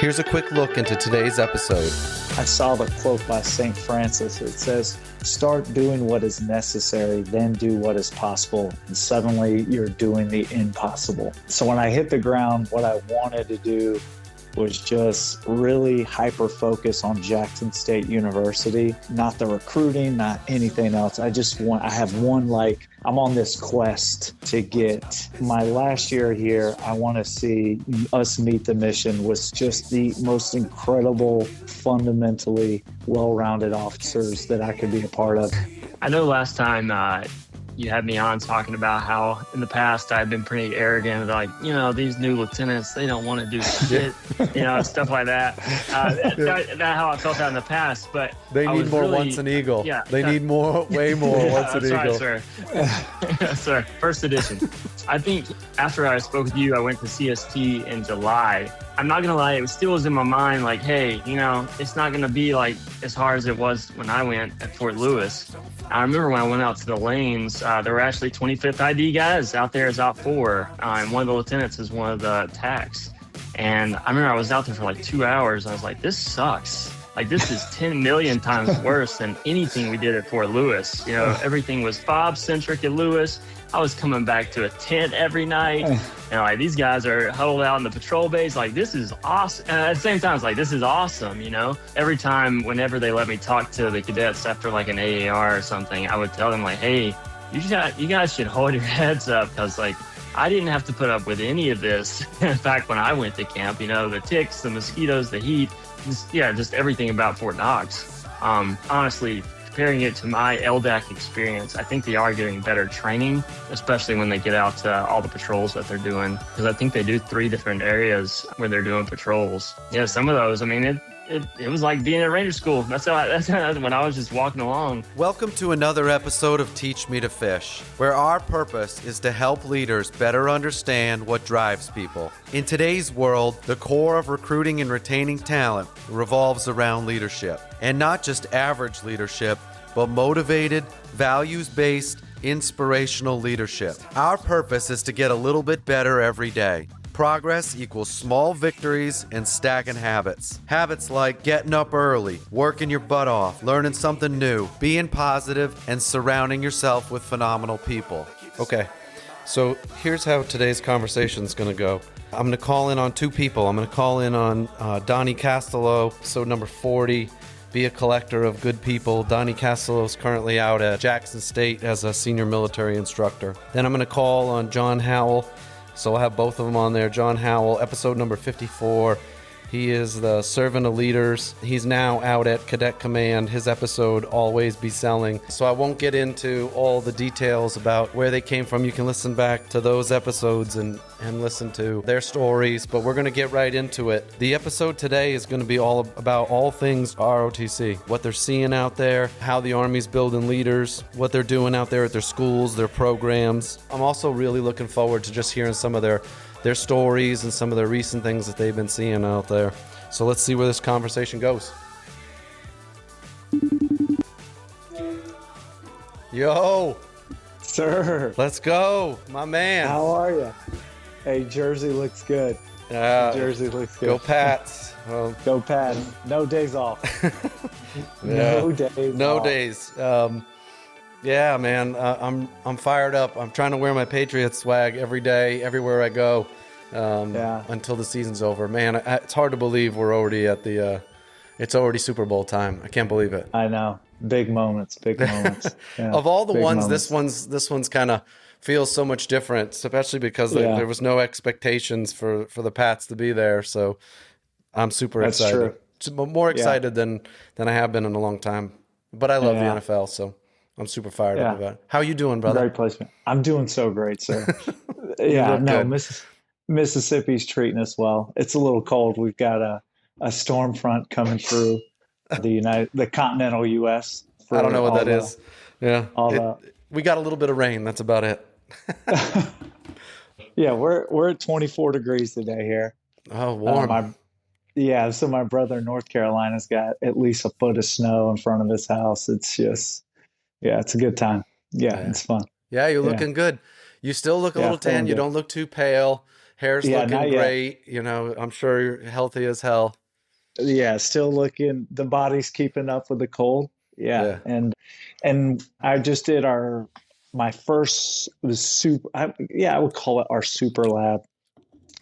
Here's a quick look into today's episode. I saw the quote by St. Francis. It says, start doing what is necessary, then do what is possible. And suddenly you're doing the impossible. So when I hit the ground, what I wanted to do was just really hyper-focus on Jackson State University, not the recruiting, not anything else. I have one, I'm on this quest to get my last year here. I want to see us meet the mission with just the most incredible, fundamentally well-rounded officers that I could be a part of. I know last time you had me on talking about how in the past I've been pretty arrogant, like, these new lieutenants, they don't want to do shit, stuff like that. That's how I felt out in the past, but they need more once an eagle. Yeah, they need way more once an eagle. Right, sir. Yes, sir. First edition. I think after I spoke with you, I went to CST in July. I'm not going to lie, it still was in my mind, like, hey, it's not going to be like as hard as it was when I went at Fort Lewis. I remember when I went out to the lanes, there were actually 25th ID guys out there as out 4, and one of the lieutenants is one of the TACs. And I remember I was out there for like 2 hours. I was like, this sucks. Like, this is 10 million times worse than anything we did at Fort Lewis. Everything was fob-centric at Lewis. I was coming back to a tent every night. And these guys are huddled out in the patrol base. Like, this is awesome. And at the same time, it's like, this is awesome, Every time, whenever they let me talk to the cadets after like an AAR or something, I would tell them like, hey, you guys should hold your heads up, because I didn't have to put up with any of this. In fact, when I went to camp, the ticks, the mosquitoes, the heat, just everything about Fort Knox. Honestly, comparing it to my LDAC experience, I think they are getting better training, especially when they get out to all the patrols that they're doing. Because I think they do 3 different areas where they're doing patrols. Yeah, some of those, it was like being at Ranger School. That's when I was just walking along. Welcome to another episode of Teach Me to Fish, where our purpose is to help leaders better understand what drives people. In today's world, the core of recruiting and retaining talent revolves around leadership. And not just average leadership, but motivated, values-based, inspirational leadership. Our purpose is to get a little bit better every day. Progress equals small victories and stacking habits. Habits like getting up early, working your butt off, learning something new, being positive, and surrounding yourself with phenomenal people. Okay, so here's how today's conversation is going to go. I'm going to call in on 2 people. I'm going to call in on Donnie Castelow, episode number 40. Be a collector of good people. Donnie Castelow is currently out at Jackson State as a senior military instructor. Then I'm going to call on Jophn Howell. So I'll have both of them on there. Jophn Howell, episode number 54. He is the servant of leaders. He's now out at Cadet Command. His episode, Always Be Selling. So I won't get into all the details about where they came from. You can listen back to those episodes and listen to their stories, but we're going to get right into it. The episode today is going to be all about all things ROTC, what they're seeing out there, how the Army's building leaders, what they're doing out there at their schools, their programs. I'm also really looking forward to just hearing some of their stories and some of the recent things that they've been seeing out there. So let's see where this conversation goes. Yo! Sir! Let's go, my man. How are you? Hey, Jersey looks good. Jersey looks good. Go Pats. Go Pats. No days off. No off. days. Yeah, man, I'm fired up. I'm trying to wear my Patriots swag every day, everywhere I go, until the season's over. Man, it's hard to believe we're already at it's already Super Bowl time. I can't believe it. I know. Big moments. Yeah, of all the ones, moments. this one's kind of feels so much different, especially because there was no expectations for the Pats to be there. So I'm super excited. True. More excited than I have been in a long time. But I love the NFL, so I'm super fired up about it. How you doing, brother? Great placement. I'm doing so great, sir. Mississippi's treating us well. It's a little cold. We've got a storm front coming through the continental U.S. I don't know what that is. Yeah, we got a little bit of rain. That's about it. Yeah, we're at 24 degrees today here. Oh, warm. So my brother in North Carolina's got at least a foot of snow in front of his house. It's just, it's a good time. Yeah, it's fun. Yeah, you're looking good. You still look a little tan. You don't look too pale. Hair's Yeah, looking not yet. great. You know, I'm sure you're healthy as hell. Yeah, still looking. The body's keeping up with the cold. Yeah, Yeah. and I just did my first was super. I would call it our super lab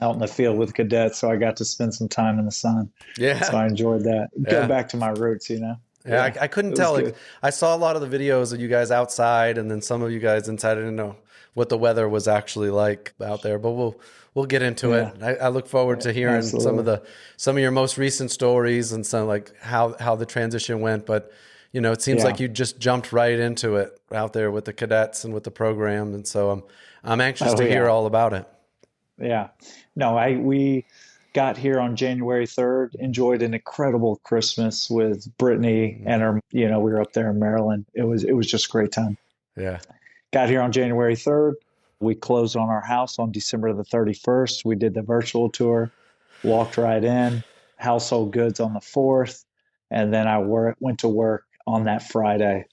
out in the field with cadets. So I got to spend some time in the sun. So Yeah. I enjoyed that. Go Yeah. back to my roots, you know. Yeah. Yeah, I couldn't it was tell. Like, good. I saw a lot of the videos of you guys outside and then some of you guys inside. I didn't know what the weather was actually like out there, but we'll get into Yeah, it. I look forward to hearing absolutely. some of your most recent stories and some like how the transition went. But you know, it seems Yeah. like you just jumped right into it out there with the cadets and with the program. And so I'm anxious Oh to hear yeah. all about it. Yeah. No, we got here on January 3rd, enjoyed an incredible Christmas with Brittany and her, we were up there in Maryland. It was just a great time. Yeah. Got here on January 3rd. We closed on our house on December the 31st. We did the virtual tour, walked right in, household goods on the 4th, and then I went to work on that Friday.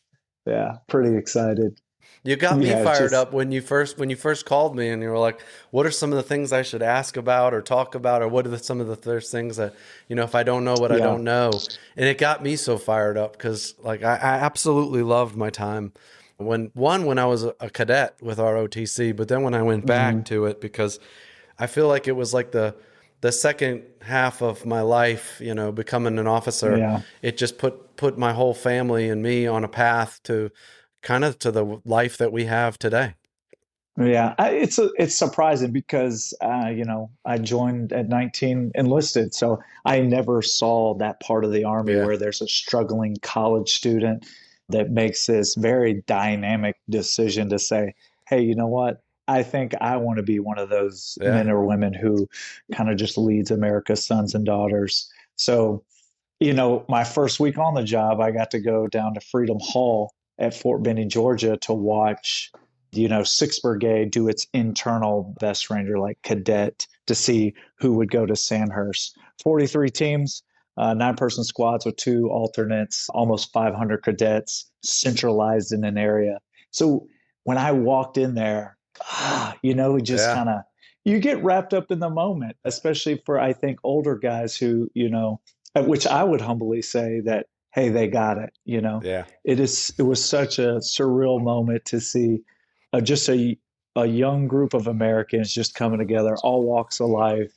Yeah, pretty excited. You got me Yeah, fired just up when you first called me and you were like, "What are some of the things I should ask about or talk about, or what are some of the first things that if I don't know what I yeah. don't know?" And it got me so fired up because like I absolutely loved my time when I was a cadet with ROTC, but then when I went Hmm. back to it because I feel like it was like the second half of my life, becoming an officer. Yeah. It just put my whole family and me on a path to kind of to the life that we have today. Yeah, it's surprising because I joined at 19 enlisted, so I never saw that part of the Army Yeah. where there's a struggling college student that makes this very dynamic decision to say, "Hey, you know what? I think I want to be one of those Yeah. men or women who kind of just leads America's sons and daughters." So, my first week on the job, I got to go down to Freedom Hall at Fort Benning, Georgia to watch 6th Brigade do its internal best ranger, like cadet, to see who would go to Sandhurst. 43 teams, 9-person squads with 2 alternates, almost 500 cadets centralized in an area. So when I walked in there, just Yeah. kind of, you get wrapped up in the moment, especially for, I think, older guys who, which I would humbly say that, hey, they got it. Yeah. It was such a surreal moment to see just a young group of Americans just coming together, all walks of life,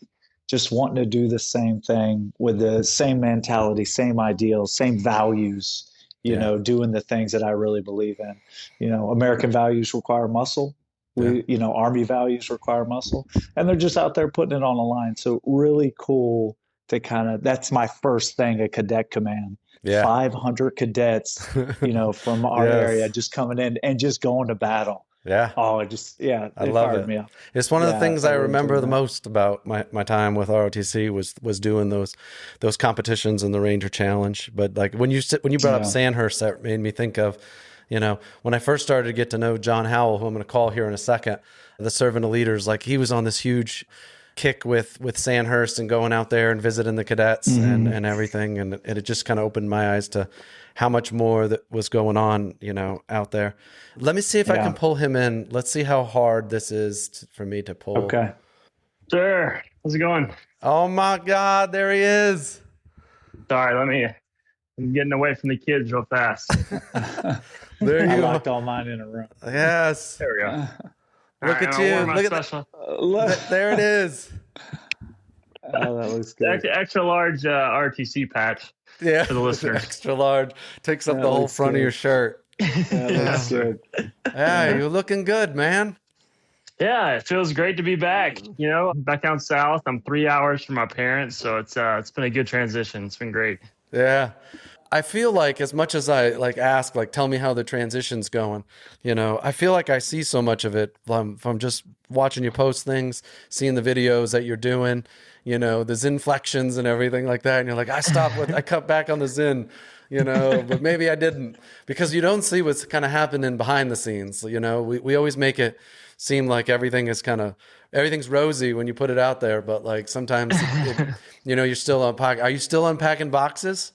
just wanting to do the same thing with the same mentality, same ideals, same values, Yeah. doing the things that I really believe in. American values require muscle. Yeah. Army values require muscle, and they're just out there putting it on the line. So really cool to that's my first thing at Cadet Command. Yeah. 500 cadets, from our area Yes. just coming in and just going to battle. Yeah. Oh, I it love fired it. me up. It's one of the Yeah, things I I really remember enjoyed the that. most about my time with ROTC was doing those competitions and the Ranger Challenge. But like when you brought up Yeah. Sandhurst, that made me think of, when I first started to get to know Jophn Howell, who I'm going to call here in a second, the servant of leaders. Like he was on this huge kick with Sandhurst and going out there and visiting the cadets Mhm. and everything, and it just kind of opened my eyes to how much more that was going on, out there. Let me see if I can Yeah. pull him in. Let's see how hard this is for me to pull. Okay. Sure. How's it going? Oh my God, there he is. Sorry, I'm getting away from the kids real fast. There I you locked are. all mine in a room. Yes. There we go. Look All right, at I'll wear you. my Look at special. there it is. Oh, that looks good. Extra large RTC patch Yeah. for the listeners. Extra large. Takes up That the whole looks front of good. your shirt. That looks good. Yeah, you're looking good, man. Yeah, it feels great to be back. Back down south. I'm 3 hours from my parents, so it's been a good transition. It's been great. Yeah. I feel like as much as I ask, tell me how the transition's going, I feel like I see so much of it from just watching you post things, seeing the videos that you're doing, the Zen flexions and everything like that. And you're like, I cut back on the Zen, but maybe I didn't, because you don't see what's kind of happening behind the scenes. We always make it seem like everything's rosy when you put it out there. But sometimes, you're still unpacking. Are you still unpacking boxes?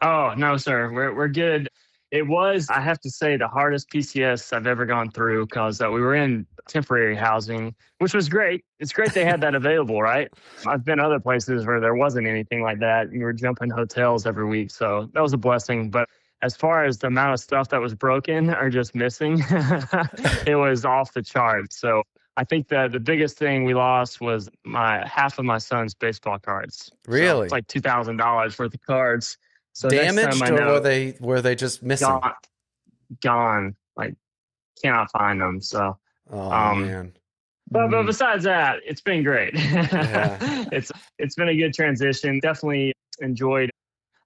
Oh no, sir. We're good. It was, I have to say, the hardest PCS I've ever gone through because we were in temporary housing, which was great. It's great they had that available, right? I've been other places where there wasn't anything like that. You were jumping hotels every week. So that was a blessing. But as far as the amount of stuff that was broken or just missing, it was off the charts. So I think that the biggest thing we lost was half of my son's baseball cards. Really? So it's like $2,000 worth of cards. So Damaged, or were they just missing? Gone. Like, cannot find them. So, man. But besides that, it's been great. Yeah. It's been a good transition. Definitely enjoyed,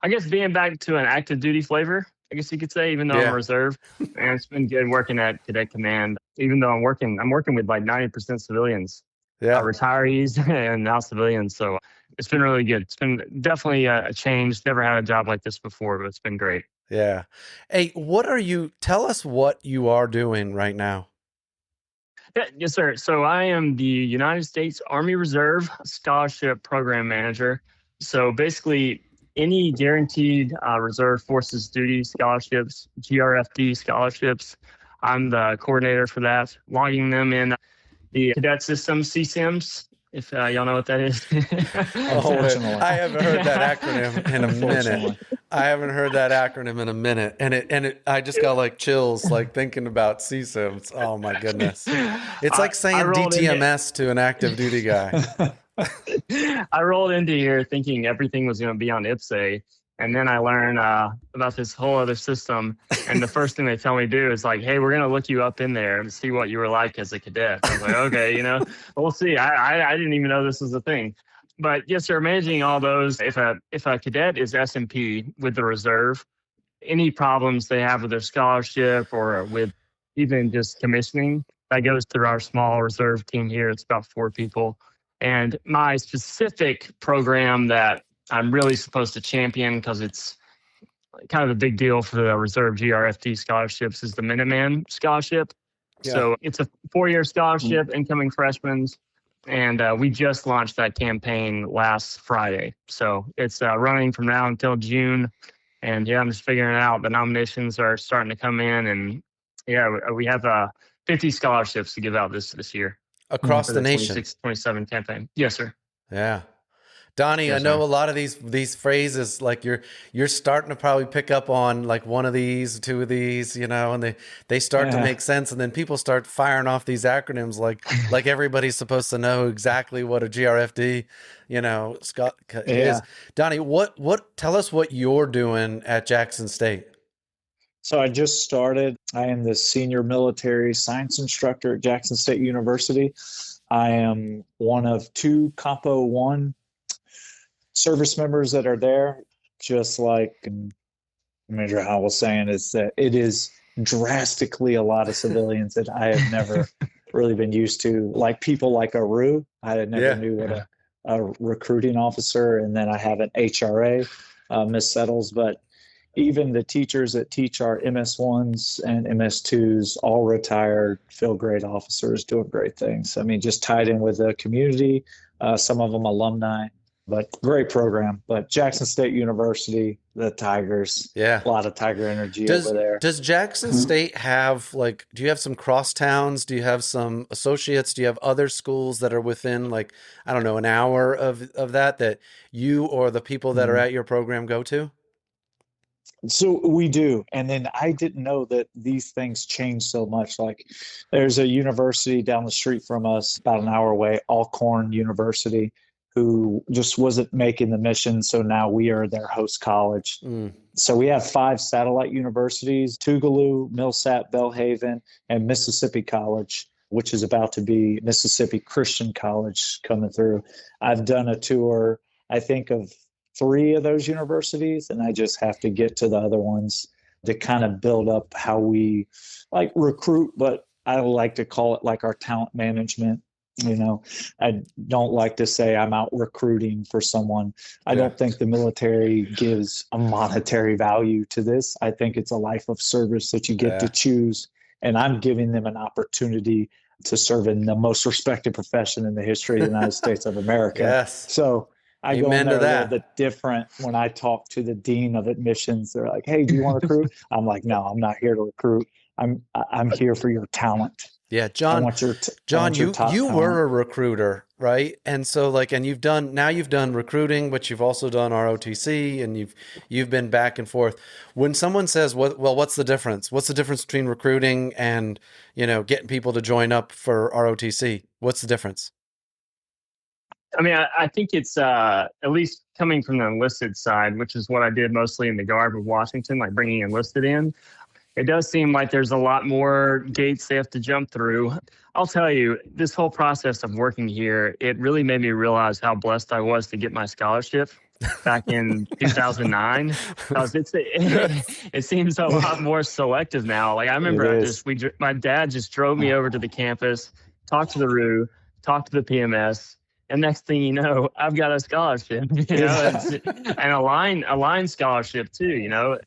I guess, being back to an active duty flavor, I guess you could say, even though I'm reserve. And it's been good working at Cadet Command, even though I'm working with like 90% civilians, retirees and now civilians. So it's been really good. It's been definitely a change. Never had a job like this before, but it's been great. Yeah. Hey, tell us what you are doing right now. Yeah, yes, sir. So I am the United States Army Reserve Scholarship Program Manager. So basically, any guaranteed reserve forces duty scholarships, GRFD scholarships, I'm the coordinator for that, logging them in the cadet system, CSIMs, if y'all know what that is. I haven't heard that acronym in a minute. And I just got like chills, like thinking about CSIMs. Oh my goodness. It's like saying DTMS to an active duty guy. I rolled into here thinking everything was going to be on IPSA. And then I learned about this whole other system. And the first thing they tell me to do is like, hey, we're going to look you up in there and see what you were like as a cadet. I was like, okay, we'll see. I didn't even know this was a thing. But yes, sir, managing all those. If a cadet is S&P with the reserve, any problems they have with their scholarship or with even just commissioning, that goes through our small reserve team here. It's about 4 people. And my specific program that I'm really supposed to champion, because it's kind of a big deal for the reserve GRFD scholarships, is the Minuteman Scholarship. Yeah. So it's a 4-year scholarship, incoming freshmen. And we just launched that campaign last Friday. So it's running from now until June. And I'm just figuring it out. The nominations are starting to come in. And we have 50 scholarships to give out this year. Across the nation. 26-27 campaign. Yes, sir. Yeah. Donnie, yes, I know a lot of these phrases, like you're starting to probably pick up on like one of these, 2 of these, and they start to make sense, and then people start firing off these acronyms like everybody's supposed to know exactly what a GRFD, is. Donnie, tell us what you're doing at Jackson State. So I just started. I am the senior military science instructor at Jackson State University. I am one of 2 Compo 1 service members that are there. Just like Major Howell was saying, is that it is drastically a lot of civilians that I have never really been used to. Like people like Aru, I never knew what a recruiting officer, and then I have an HRA, Miss Settles, but even the teachers that teach our MS1s and MS2s, all retired, field grade officers doing great things. I mean, just tied in with the community, some of them alumni, but great program. But Jackson State University, the Tigers, a lot of Tiger energy over there. Does Jackson State have, do you have some crosstowns? Do you have some associates? Do you have other schools that are within, an hour of that you or the people that are at your program go to? So we do. And then I didn't know that these things change so much. Like there's a university down the street from us, about an hour away, Alcorn University, who just wasn't making the mission. So now we are their host college. So we have 5 satellite universities: Tougaloo, Millsap, Belhaven, and Mississippi College, which is about to be Mississippi Christian College coming through. I've done a tour, I think, of 3 of those universities, and I just have to get to the other ones to kind of build up how we recruit, but I like to call it like our talent management. I don't like to say I'm out recruiting for someone. I don't think the military gives a monetary value to this. I think it's a life of service that you get to choose, and I'm giving them an opportunity to serve in the most respected profession in the history of the United States of America. Yes. So I go in Amen to there a little that. bit different when I talk to the dean of admissions. They're like, "Hey, do you want to recruit?" I'm like, "No, I'm not here to recruit. I'm here for your talent. Yeah, I John, want your I John, want your you top you talent." were a recruiter, right? And so like, and you've done recruiting, but you've also done ROTC, and you've been back and forth. When someone says, what's the difference? What's the difference between recruiting and, getting people to join up for ROTC? What's the difference? I mean, I think it's at least coming from the enlisted side, which is what I did mostly in the Guard with Washington, like bringing enlisted in. It does seem like there's a lot more gates they have to jump through. I'll tell you, this whole process of working here, it really made me realize how blessed I was to get my scholarship back in 2009, because it seems a lot more selective now. Like I It remember is. my dad just drove me over to the campus, talked to the RU, talked to the PMS, and next thing you know, I've got a scholarship, and a line scholarship too.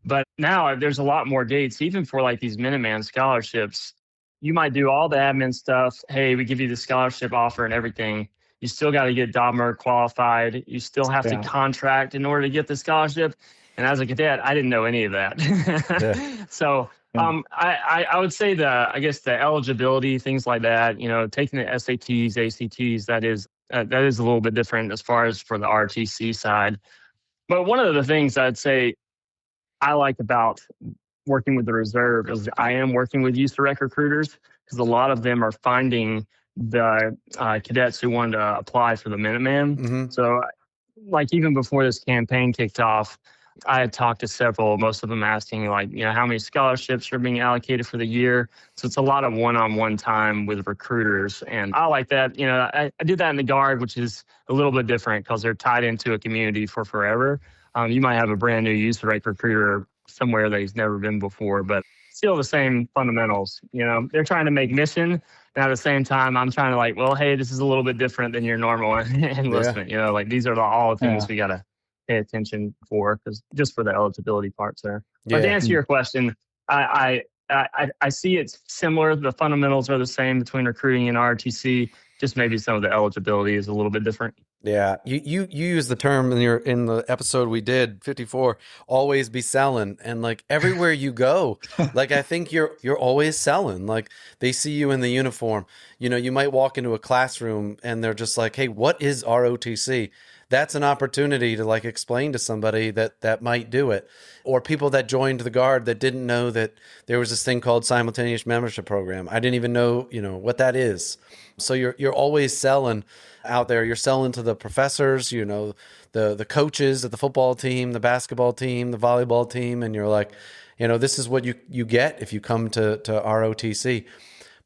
But now there's a lot more gates, even for like these Minuteman scholarships. You might do all the admin stuff. Hey, we give you the scholarship offer and everything. You still got to get DOMR qualified. You still have to contract in order to get the scholarship. And as a cadet, I didn't know any of that. So I would say I guess the eligibility, things like that, taking the SATs, ACTs, that is a little bit different as far as for the RTC side. But one of the things I'd say I like about working with the reserve is I am working with youth direct recruiters, because a lot of them are finding the cadets who wanted to apply for the Minuteman. Mm-hmm. So like even before this campaign kicked off, I had talked to several, most of them asking like, how many scholarships are being allocated for the year. So it's a lot of one-on-one time with recruiters. And I like that. I did that in the Guard, which is a little bit different because they're tied into a community for forever. You might have a brand new youth direct recruiter somewhere that he's never been before, but still the same fundamentals. They're trying to make mission. And at the same time, I'm trying to like, well, hey, this is a little bit different than your normal enlistment. Like these are all the things we got to pay attention for, because just for the eligibility parts there. But to answer your question, I see it's similar. The fundamentals are the same between recruiting and ROTC. Just maybe some of the eligibility is a little bit different. Yeah, you use the term in the episode we did 54, always be selling, and like everywhere you go, like I think you're always selling. Like they see you in the uniform. You might walk into a classroom and they're just like, "Hey, what is ROTC?" That's an opportunity to like explain to somebody that might do it, or people that joined the Guard that didn't know that there was this thing called simultaneous membership program. I didn't even know what that is. So you're always selling out there. You're selling to the professors, the coaches at the football team, the basketball team, the volleyball team, and you're like, this is what you get if you come to ROTC.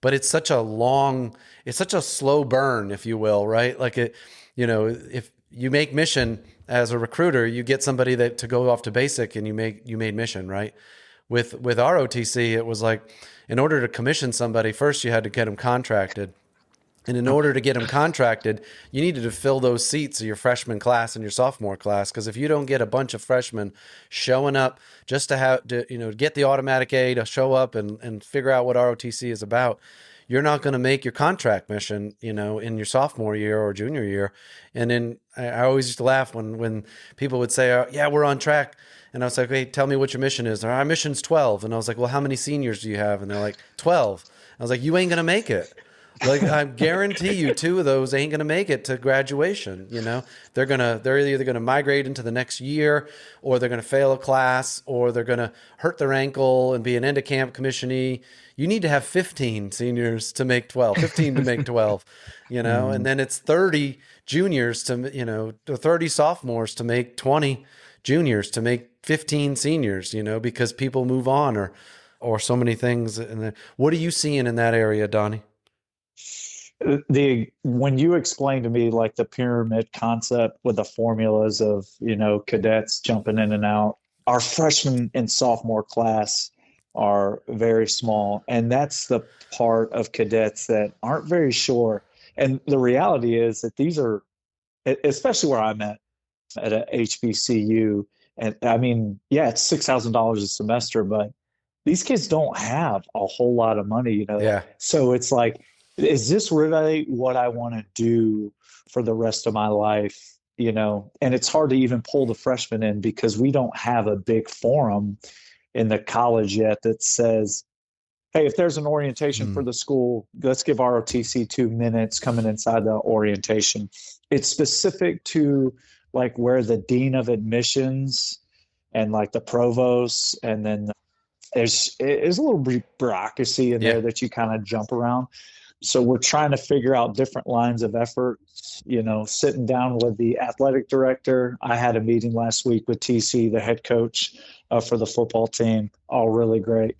But it's such a slow burn, if you will, right? Like if you make mission as a recruiter, you get somebody to go off to basic, and you made mission, right? With ROTC, it was like, in order to commission somebody, first you had to get them contracted. And in order to get them contracted, you needed to fill those seats of your freshman class and your sophomore class. Because if you don't get a bunch of freshmen showing up just to get the automatic A to show up and figure out what ROTC is about, you're not going to make your contract mission, in your sophomore year or junior year. And then I always used to laugh when people would say, "Oh, yeah, we're on track." And I was like, "Hey, tell me what your mission is." "Our mission's 12. And I was like, "Well, how many seniors do you have?" And they're like, 12. I was like, "You ain't going to make it." Like, I guarantee you 2 of those ain't going to make it to graduation. They're either going to migrate into the next year, or they're going to fail a class, or they're going to hurt their ankle and be an end of camp commissionee. You need to have 15 seniors to make 12, 15 to make 12, and then it's 30 juniors to 30 sophomores to make 20 juniors to make 15 seniors, because people move on or so many things. And then, what are you seeing in that area, Donnie? When you explained to me like the pyramid concept with the formulas of cadets jumping in and out, our freshman and sophomore class are very small, and that's the part of cadets that aren't very sure. And the reality is that these are, especially where I'm at a HBCU, and I mean, yeah, it's $6,000 a semester, but these kids don't have a whole lot of money, Yeah. So it's like, is this really what I want to do for the rest of my life? and it's hard to even pull the freshmen in because we don't have a big forum in the college yet that says, hey, if there's an orientation for the school, let's give ROTC 2 minutes coming inside the orientation. It's specific to like where the dean of admissions and like the provost, and then there's a little bureaucracy in there that you kind of jump around. So we're trying to figure out different lines of effort, sitting down with the athletic director. I had a meeting last week with TC, the head coach for the football team. All really great.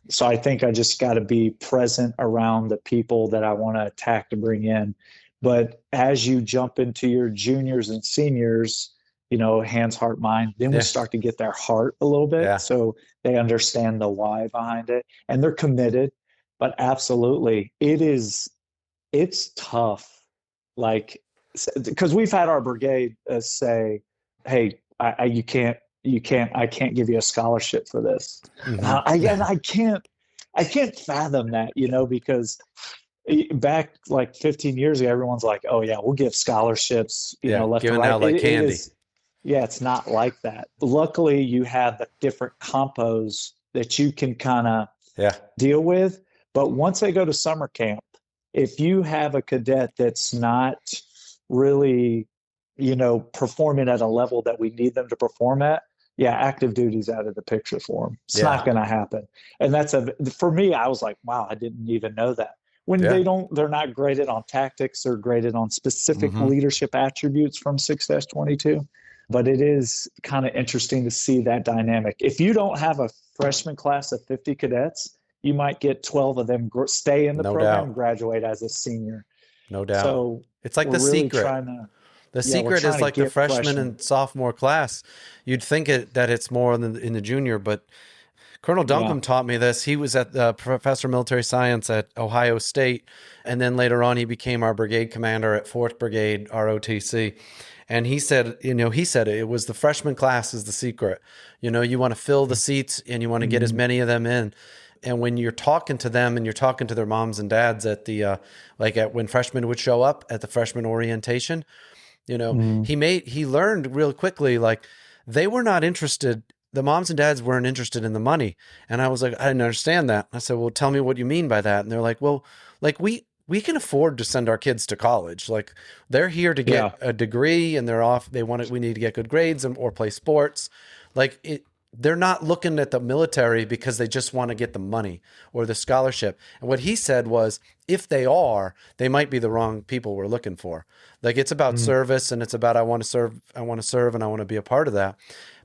So I think I just got to be present around the people that I want to attack to bring in. But as you jump into your juniors and seniors, hands, heart, mind, then we start to get their heart a little bit. Yeah. So they understand the why behind it and they're committed. But absolutely, it's tough. Like, because we've had our brigade say, hey, I can't give you a scholarship for this. Mm-hmm. I can't fathom that, because back like 15 years ago, everyone's like, oh yeah, we'll give scholarships, left and right. Out like candy. It's not like that. Luckily, you have the different compos that you can kind of deal with. But once they go to summer camp, if you have a cadet that's not really, performing at a level that we need them to perform at, active duty's out of the picture for them. It's not going to happen. And for me, I was like, wow, I didn't even know that. When they're not graded on tactics, they're graded on specific leadership attributes from 6-22. But it is kind of interesting to see that dynamic. If you don't have a freshman class of 50 cadets, you might get 12 of them stay in the program and graduate as a senior. No doubt. So it's like the really secret. The secret is like the freshman and sophomore class. You'd think that it's more in the junior, but Colonel Duncombe taught me this. He was at the professor of military science at Ohio State, and then later on he became our brigade commander at 4th Brigade ROTC. And he said, it was the freshman class is the secret. You want to fill the seats and you want to get as many of them in. And when you're talking to them and you're talking to their moms and dads at the, when freshmen would show up at the freshman orientation, he learned real quickly, like they were not interested. The moms and dads weren't interested in the money. And I was like, I didn't understand that. I said, well, tell me what you mean by that. And they're like, well, like we can afford to send our kids to college. Like they're here to get a degree and we need to get good grades or play sports. They're not looking at the military because they just want to get the money or the scholarship. And what he said was, if they might be the wrong people we're looking for. Like it's about service and it's about, I want to serve and I want to be a part of that.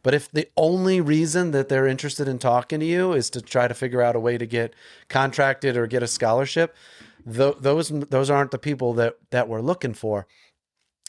But if the only reason that they're interested in talking to you is to try to figure out a way to get contracted or get a scholarship, those aren't the people that we're looking for.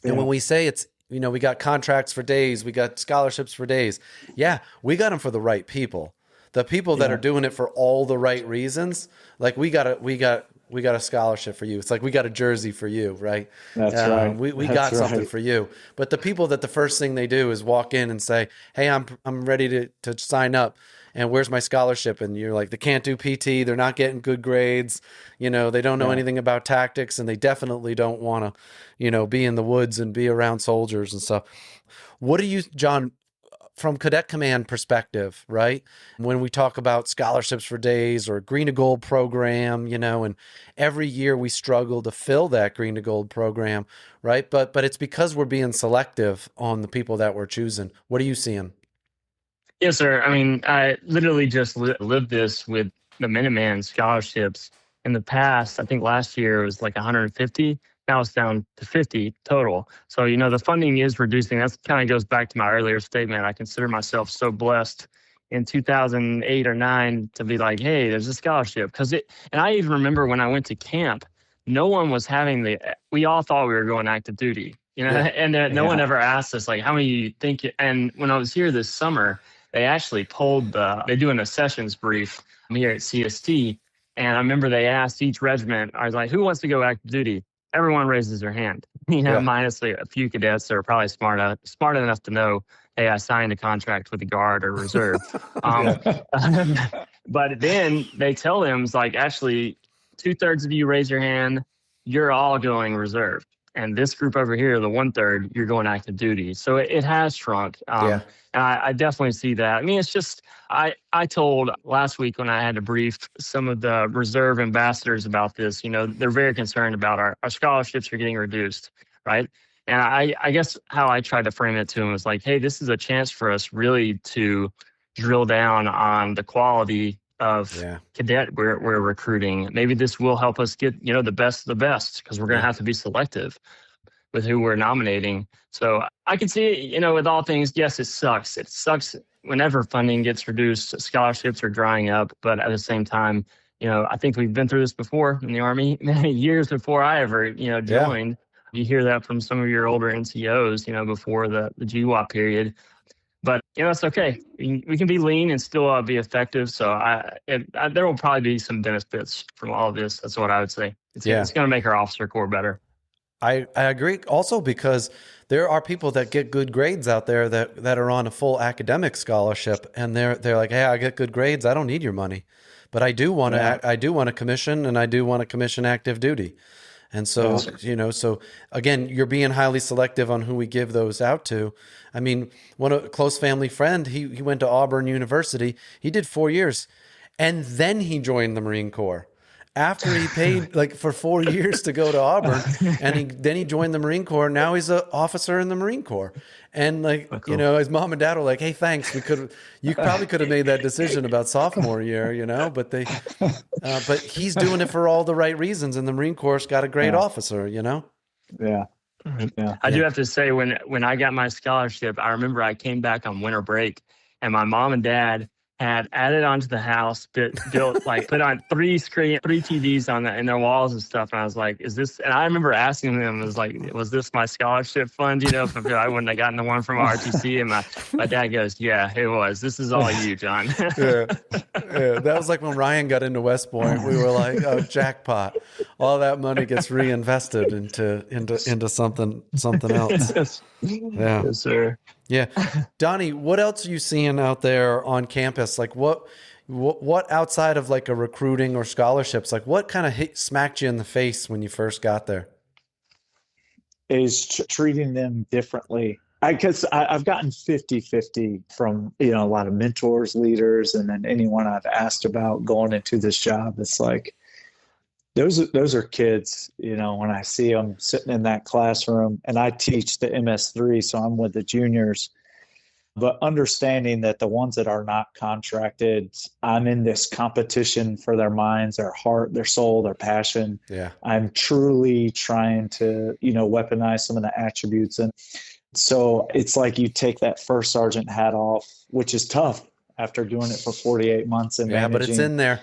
And when we say it's, we got contracts for days, we got scholarships for days. Yeah, we got them for the right people. The people that are doing it for all the right reasons, like we got a scholarship for you. It's like we got a jersey for you, right? That's right. We got something for you. But the people that the first thing they do is walk in and say, "Hey, I'm ready to sign up. And where's my scholarship?" And you're like, they can't do PT. They're not getting good grades. They don't know anything about tactics, and they definitely don't want to, be in the woods and be around soldiers and stuff. What do you, John, from Cadet Command perspective, right? When we talk about scholarships for days or green to gold program, and every year we struggle to fill that green to gold program, right? But it's because we're being selective on the people that we're choosing. What are you seeing? Yes, sir. I mean, I literally just lived this with the Minuteman scholarships. In the past, I think last year it was like 150. Now it's down to 50 total. So, the funding is reducing. That kind of goes back to my earlier statement. I consider myself so blessed in 2008 or 9 to be like, hey, there's a scholarship. And I even remember when I went to camp, no one was we all thought we were going active duty, and no one ever asked us, like, how many you think? And when I was here this summer, they actually they do an accessions brief here at CST. And I remember they asked each regiment, I was like, who wants to go active duty? Everyone raises their hand, minus a few cadets that are probably smart enough to know, hey, I signed a contract with the Guard or Reserve. But then they tell them, it's like, actually, 2/3 of you raise your hand, you're all going Reserve. And this group over here, the 1/3, you're going active duty. So it has shrunk. Yeah. And I definitely see that. I mean, it's just, I told last week when I had to brief some of the reserve ambassadors about this, they're very concerned about our scholarships are getting reduced, right? And I guess how I tried to frame it to them was like, hey, this is a chance for us really to drill down on the quality of cadet we're recruiting. Maybe this will help us get, the best of the best, because we're going to have to be selective with who we're nominating. So I can see, with all things, yes, it sucks. It sucks whenever funding gets reduced, scholarships are drying up. But at the same time, I think we've been through this before in the Army many years before I ever, joined. You hear that from some of your older NCOs, before the GWAP period. But, it's okay. We can be lean and still be effective. So there will probably be some benefits from all of this. That's what I would say. It's going to make our officer corps better. I agree also, because there are people that get good grades out there that are on a full academic scholarship, and they're like, hey, I get good grades, I don't need your money, but I do want to commission, and I do want to commission active duty. And so, so again, you're being highly selective on who we give those out to. I mean, a close family friend, he went to Auburn University. He did 4 years, and then he joined the Marine Corps. After he paid for 4 years to go to Auburn, and then he joined the Marine Corps. Now he's an officer in the Marine Corps. And his mom and dad were like, hey, thanks. You probably could have made that decision about sophomore year, but but he's doing it for all the right reasons. And the Marine Corps got a great officer, Yeah. Yeah. I do have to say, when I got my scholarship, I remember I came back on winter break, and my mom and dad had added onto the house, built put on three TVs in their walls and stuff. And I was like, is this? And I remember asking them, was this my scholarship fund? If I wouldn't have gotten the one from ROTC. And my dad goes, yeah, it was. This is all you, John. Yeah. That was like when Ryan got into West Point. We were like, oh, jackpot! All that money gets reinvested into something else. Yeah. Yes, sir. Yeah. Donnie, what else are you seeing out there on campus? Like what outside of like a recruiting or scholarships, like what kind of smacked you in the face when you first got there? Is treating them differently. Because I've gotten 50-50 from, a lot of mentors, leaders, and then anyone I've asked about going into this job. It's like, those are kids, when I see them sitting in that classroom, and I teach the MS3, so I'm with the juniors, but understanding that the ones that are not contracted, I'm in this competition for their minds, their heart, their soul, their passion. Yeah. I'm truly trying to, weaponize some of the attributes. And so it's like you take that first sergeant hat off, which is tough after doing it for 48 months. And but it's in there.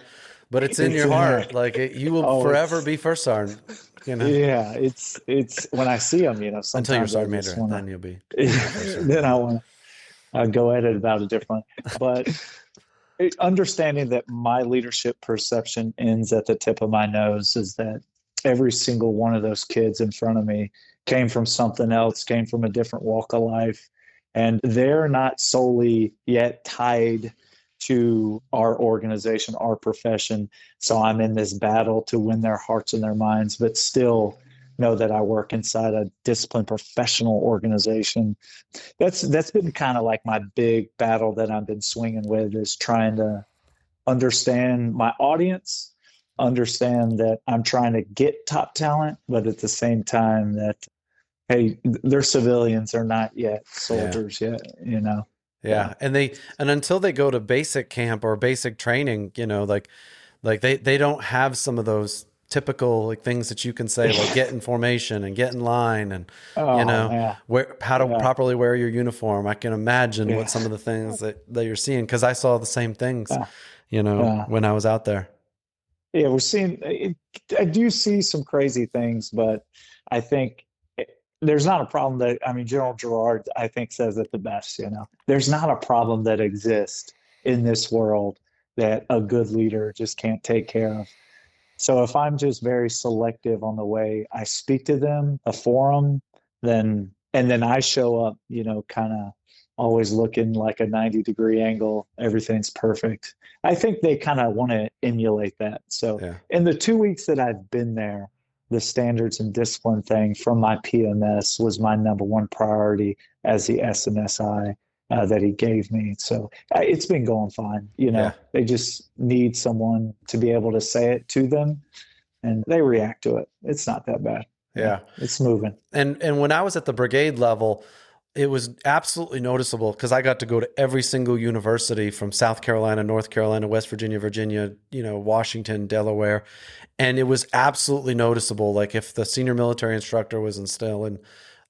But it's in your heart. Like you will forever be first sergeant. Yeah, it's when I see them, sometimes until you're sergeant major, then you'll be. Then I want to go at it about it differently. But understanding that my leadership perception ends at the tip of my nose is that every single one of those kids in front of me came from something else, came from a different walk of life, and they're not solely yet tied to our organization, our profession. So I'm in this battle to win their hearts and their minds, but still know that I work inside a disciplined professional organization. That's been kind of like my big battle that I've been swinging with, is trying to understand my audience, understand that I'm trying to get top talent, but at the same time that, hey, they're civilians, they're not yet soldiers yet, Yeah. And until they go to basic camp or basic training, like they don't have some of those typical things that you can say, like get in formation and get in line and, how to properly wear your uniform. I can imagine what some of the things that you're seeing, because I saw the same things, when I was out there. Yeah, I do see some crazy things, but I think there's not a problem General Gerard, I think, says it the best, There's not a problem that exists in this world that a good leader just can't take care of. So if I'm just very selective on the way I speak to them, a forum, and then I show up, kind of always looking like a 90-degree angle, everything's perfect. I think they kind of want to emulate that. So in the 2 weeks that I've been there, the standards and discipline thing from my PMS was my number one priority as the SMSI that he gave me. So it's been going fine. Yeah. They just need someone to be able to say it to them, and they react to it. It's not that bad. Yeah. It's moving. And when I was at the brigade level, it was absolutely noticeable because I got to go to every single university from South Carolina, North Carolina, West Virginia, Virginia, Washington, Delaware. And it was absolutely noticeable. Like if the senior military instructor was instilling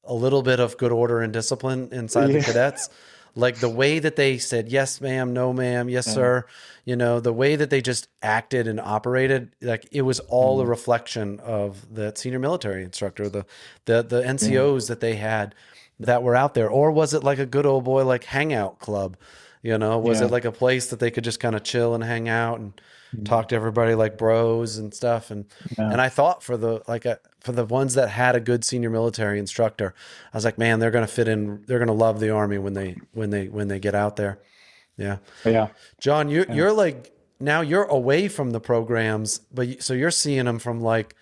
a little bit of good order and discipline inside the cadets, like the way that they said, yes, ma'am, no, ma'am, yes, sir, the way that they just acted and operated, like it was all a reflection of the senior military instructor, the NCOs that they had that were out there. Or was it like a good old boy, like hangout club? Was it like a place that they could just kind of chill and hang out and talk to everybody like bros and stuff? And I thought for the ones that had a good senior military instructor, I was like, man, they're going to fit in. They're going to love the Army when they get out there. Yeah. Yeah. John, you're like, now you're away from the programs, but so you're seeing them from like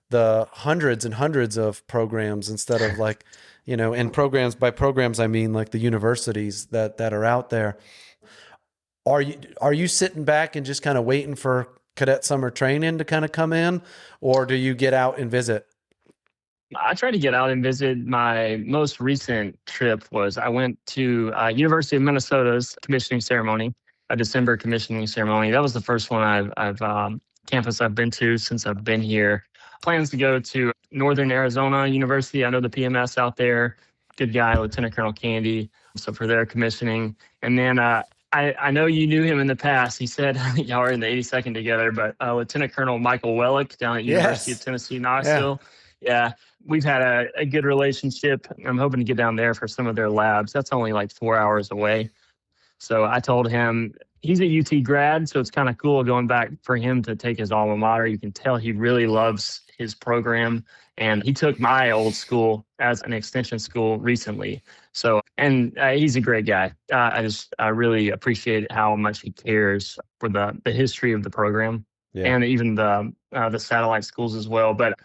the hundreds and hundreds of programs instead of like, and by programs, I mean like the universities that are out there. Are you sitting back and just kind of waiting for cadet summer training to kind of come in, or do you get out and visit? I try to get out and visit. My most recent trip was I went to University of Minnesota's commissioning ceremony, a December commissioning ceremony. That was the first one campus I've been to since I've been here. Plans to go to Northern Arizona University. I know the PMS out there, good guy, Lieutenant Colonel Candy. So for their commissioning. And then I know you knew him in the past. He said y'all were in the 82nd together, but Lieutenant Colonel Michael Wellick down at University of Tennessee, Knoxville. Yeah, we've had a good relationship. I'm hoping to get down there for some of their labs. That's only like 4 hours away. So I told him, he's a UT grad, so it's kind of cool going back for him to take his alma mater. You can tell he really loves his program. And he took my old school as an extension school recently. So, and he's a great guy. I really appreciate how much he cares for the history of the program and even the satellite schools as well. But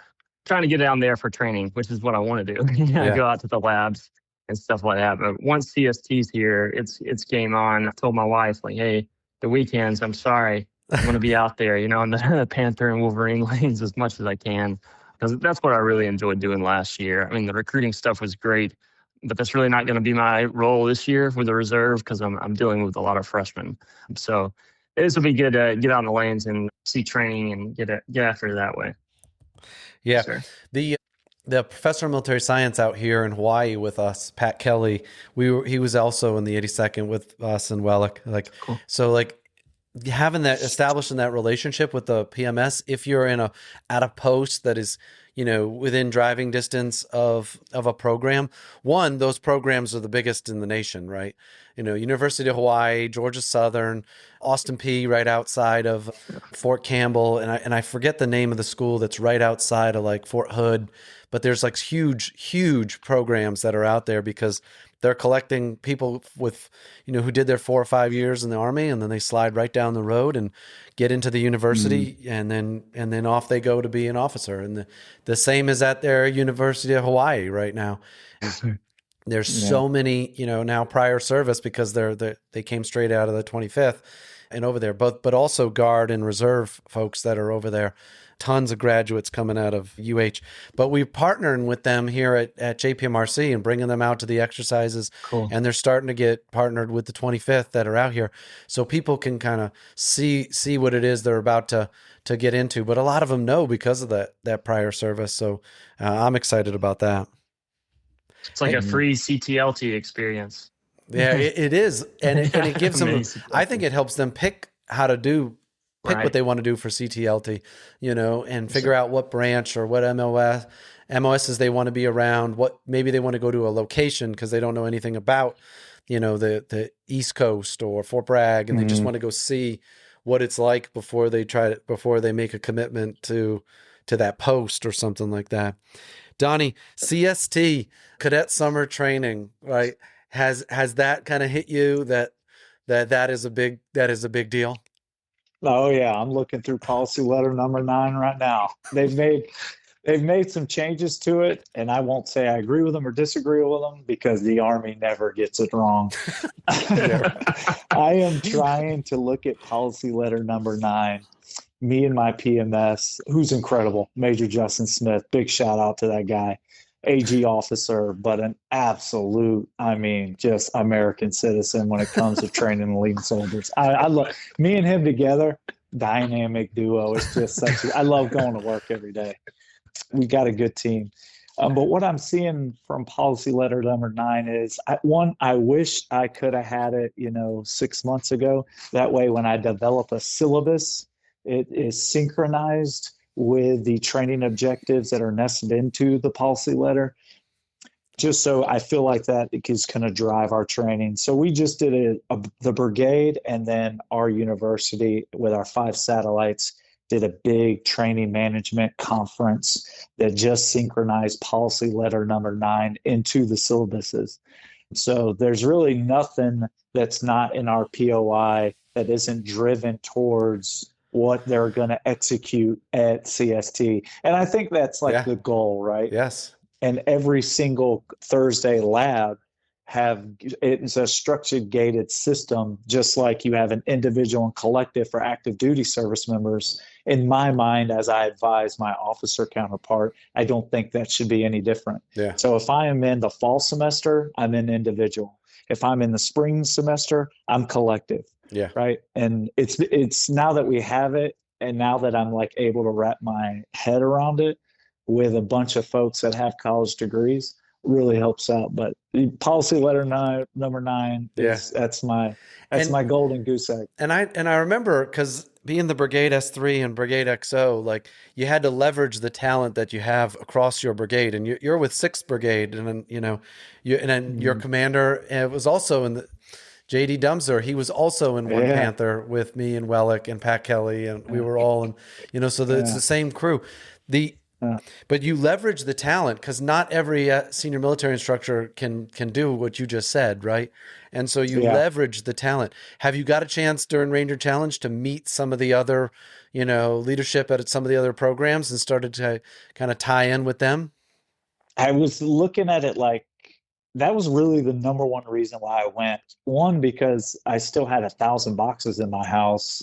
trying to get down there for training, which is what I want to do. Go out to the labs and stuff like that. But once CST's here, it's game on. I told my wife, like, hey, the weekends, I'm sorry, I'm going to be out there, in the Panther and Wolverine lanes as much as I can. Because that's what I really enjoyed doing last year. I mean, the recruiting stuff was great, but that's really not going to be my role this year with the reserve because I'm dealing with a lot of freshmen. So this will be good to get out in the lanes and see training and get after it that way. Yeah. Sure. The professor of military science out here in Hawaii with us, Pat Kelly, he was also in the 82nd with us and Wellick. Cool. So like establishing that relationship with the PMS, if you're at a post that is, within driving distance of a program, those programs are the biggest in the nation, right? University of Hawaii, Georgia Southern, Austin P right outside of Fort Campbell. And I forget the name of the school that's right outside of like Fort Hood, but there's like huge programs that are out there because they're collecting people with, who did their 4 or 5 years in the Army, and then they slide right down the road and get into the university, and then off they go to be an officer. And the same is at their University of Hawaii right now. There's so many, now prior service because they came straight out of the 25th and over there, but also Guard and Reserve folks that are over there. Tons of graduates coming out of UH, but we're partnering with them here at JPMRC and bringing them out to the exercises. Cool. And they're starting to get partnered with the 25th that are out here. So people can kind of see what it is they're about to get into, but a lot of them know because of that prior service. So I'm excited about that. It's like a free CTLT experience. Yeah, it is. And it gives them, I think it helps them pick how to do what they want to do for CTLT, and figure out what branch or what MOSs they want to be around, what maybe they want to go to a location because they don't know anything about, the East Coast or Fort Bragg, and they just want to go see what it's like before they make a commitment to that post or something like that. Donnie, CST, Cadet Summer Training, right? Has that kind of hit you that is a big deal? Oh yeah, I'm looking through policy letter number 9 right now. They've made They've made some changes to it, and I won't say I agree with them or disagree with them because the Army never gets it wrong. I am trying to look at policy letter number 9. Me and my PMS, who's incredible, Major Justin Smith, big shout out to that guy, AG officer, but an absolute, just American citizen when it comes to training and leading soldiers. I love me and him together, dynamic duo. It's just I love going to work every day. We got a good team. But what I'm seeing from policy letter number 9 is, I wish I could have had it, 6 months ago. That way, when I develop a syllabus, it is synchronized with the training objectives that are nested into the policy letter. Just so I feel like that is going to drive our training. So we just did the brigade, and then our university with our 5 satellites did a big training management conference that just synchronized policy letter number 9 into the syllabuses. So there's really nothing that's not in our POI that isn't driven towards what they're going to execute at CST. And I think that's the goal, right? Yes. And every single Thursday lab it's a structured gated system, just like you have an individual and collective for active duty service members. In my mind, as I advise my officer counterpart, I don't think that should be any different. Yeah. So if I am in the fall semester, I'm in individual. If I'm in the spring semester, I'm collective. Yeah. Right. And it's now that we have it, and now that I'm able to wrap my head around it with a bunch of folks that have college degrees, really helps out. But the policy letter number 9 that's my golden goose egg. And I remember, because being the Brigade S3 and Brigade XO, you had to leverage the talent that you have across your brigade, and you're with 6th Brigade, and then your commander was also in the JD Dumser. He was also in One Panther with me and Wellick and Pat Kelly, and we were all in, so it's the same crew. But you leverage the talent, because not every senior military instructor can do what you just said, right? And so you leverage the talent. Have you got a chance during Ranger Challenge to meet some of the other, leadership at some of the other programs and started to kind of tie in with them? I was looking at it that was really the number one reason why I went. One, because I still had 1,000 boxes in my house.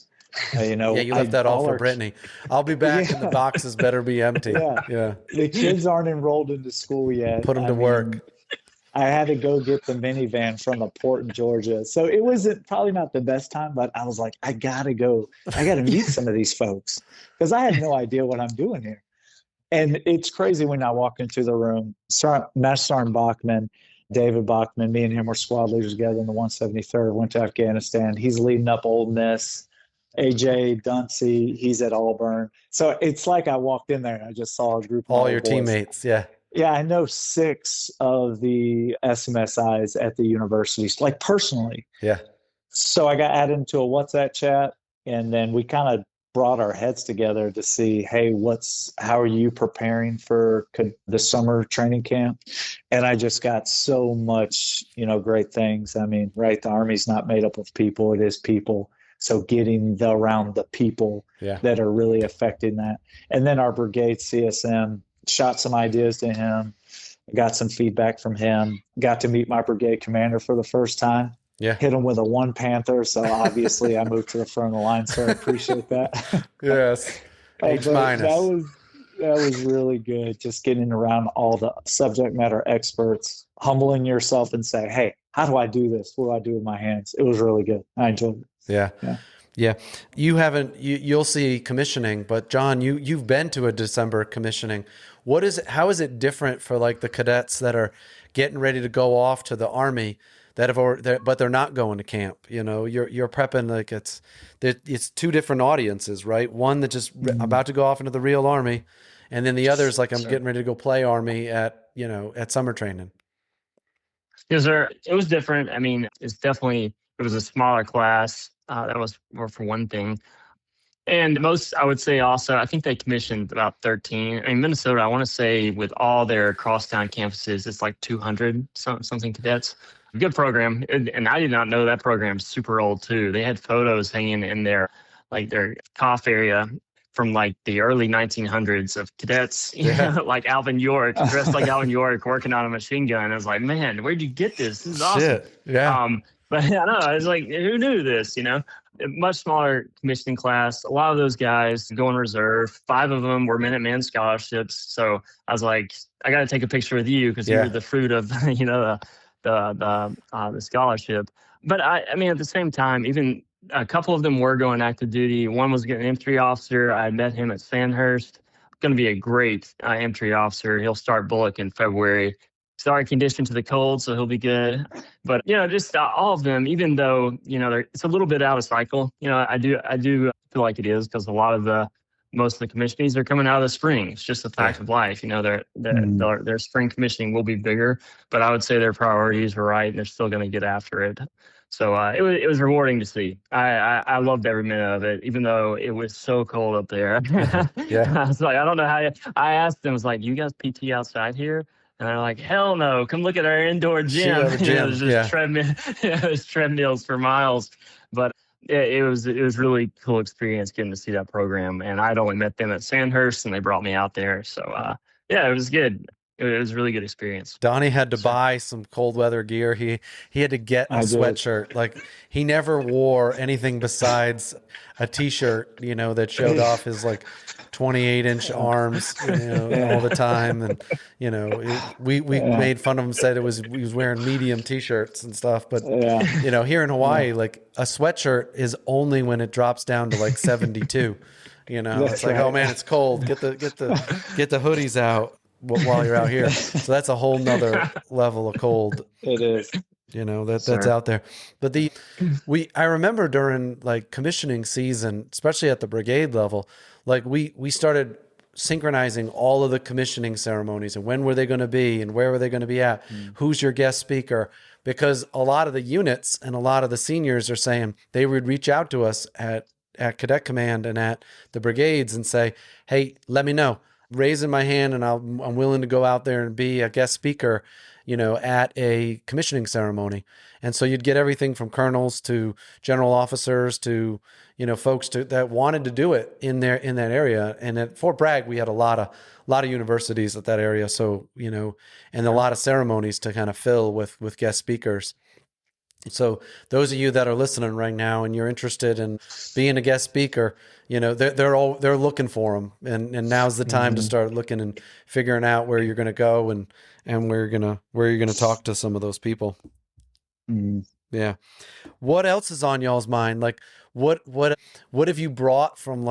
You left that all for Brittany. I'll be back, and the boxes better be empty. Yeah. The kids aren't enrolled into school yet. Put them to work. I had to go get the minivan from the port in Georgia. So it wasn't probably not the best time, but I was like, I got to go. I got to meet some of these folks, because I had no idea what I'm doing here. And it's crazy when I walk into the room. Master Sergeant Bachman, David Bachman, me and him were squad leaders together in the 173rd, went to Afghanistan. He's leading up Old Miss. AJ Duncey, he's at Auburn. So it's like I walked in there and I just saw a group of all your boys. Teammates. Yeah. Yeah. I know 6 of the SMSIs at the universities, personally. Yeah. So I got added into a WhatsApp chat, and then we kind of brought our heads together to see, hey, how are you preparing for the summer training camp? And I just got so much, great things. The Army's not made up of people. It is people. So getting around the people that are really affecting that. And then our brigade CSM shot some ideas to him, got some feedback from him, got to meet my brigade commander for the first time. Yeah. Hit him with a 1 Panther. So obviously I moved to the front of the line. So I appreciate that. Yes. H-. That was really good. Just getting around all the subject matter experts, humbling yourself and say, hey, how do I do this? What do I do with my hands? It was really good. I enjoyed it. Yeah. You'll see commissioning, but John, you've been to a December commissioning. How is it different for the cadets that are getting ready to go off to the Army but they're not going to camp? You're prepping it's 2 different audiences, right? One that just about to go off into the real Army, and then the other is I'm getting ready to go play Army at summer training. Yes, sir. It was different. It was a smaller class. That was more for one thing. And most, I would say also, I think they commissioned about 13. Minnesota, I want to say with all their crosstown campuses, it's 200 something cadets. Good program. And I did not know that program's super old too. They had photos hanging in their COF area. from like the early 1900s of cadets, Yeah. like Alvin York, dressed like Alvin York, working on a machine gun. I was like, man, where'd you get this? This is awesome. Shit. Yeah. But I don't know. I was like, who knew this? A much smaller commissioning class. A lot of those guys go in reserve. 5 of them were Minuteman scholarships. So I was like, I got to take a picture with you because you were the fruit of, the scholarship. But I mean, at the same time, even a couple of them were going active duty. One was getting an M3 officer. I met him at Sandhurst. Going to be a great M3 officer. He'll start Bullock in February. Sorry, conditioned to the cold, so he'll be good. But just all of them, even though it's a little bit out of cycle. I do feel like it is because a lot of most of the commissionings are coming out of the spring. It's just a fact of life. Their spring commissioning will be bigger, but I would say their priorities are right, and they're still going to get after it. So it was rewarding to see. I loved every minute of it, even though it was so cold up there. Yeah. I was like, I don't know how. I asked them, I was like, "You guys PT outside here?" And they're like, "Hell no! Come look at our indoor gym. There's just there's treadmills for miles." But it was really cool experience getting to see that program. And I'd only met them at Sandhurst, and they brought me out there. So it was good. It was a really good experience. Donnie had to buy some cold weather gear. He had to get a sweatshirt. Like, he never wore anything besides a t-shirt, that showed off his 28-inch arms, all the time. And, we made fun of him, said he was wearing medium t-shirts and stuff. But, here in Hawaii, a sweatshirt is only when it drops down to 72. It's like, oh man, it's cold. Get the hoodies out while you're out here. So that's a whole nother level of cold. It is. That's out there. But I remember during commissioning season, especially at the brigade level, we started synchronizing all of the commissioning ceremonies and when were they going to be and where were they going to be at, who's your guest speaker, because a lot of the units and a lot of the seniors are saying they would reach out to us at Cadet Command and at the brigades and say, hey, let me know. Raising my hand and I'm willing to go out there and be a guest speaker, at a commissioning ceremony. And so you'd get everything from colonels to general officers to, folks that wanted to do it in that area. And at Fort Bragg, we had a lot of universities at that area. So, and a lot of ceremonies to kind of fill with guest speakers. So those of you that are listening right now and you're interested in being a guest speaker, they're looking for them, and now's the time to start looking and figuring out where you're going to go and where you're gonna talk to some of those people. Yeah. What else is on y'all's mind? What have you brought from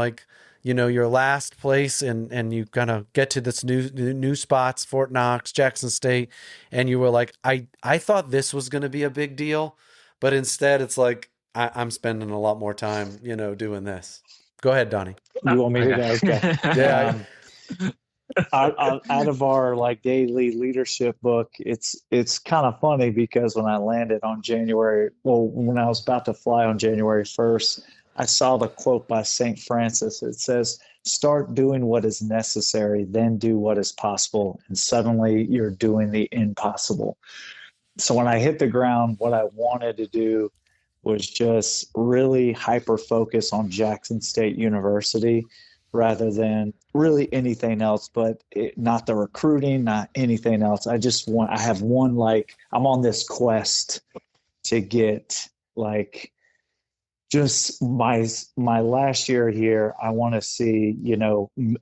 your last place and you kind of get to this new spots, Fort Knox, Jackson State, and you were like, I thought this was going to be a big deal, but instead it's like, I'm spending a lot more time, doing this. Go ahead, Donnie. You want me to go? Okay. Yeah. Out of our daily leadership book, it's kind of funny because when I landed on when I was about to fly on January 1st, I saw the quote by St. Francis. It says, start doing what is necessary, then do what is possible. And suddenly you're doing the impossible. So when I hit the ground, what I wanted to do was just really hyper focus on Jackson State University rather than really anything else, but not the recruiting, not anything else. I'm on this quest to get just my last year here. I want to see,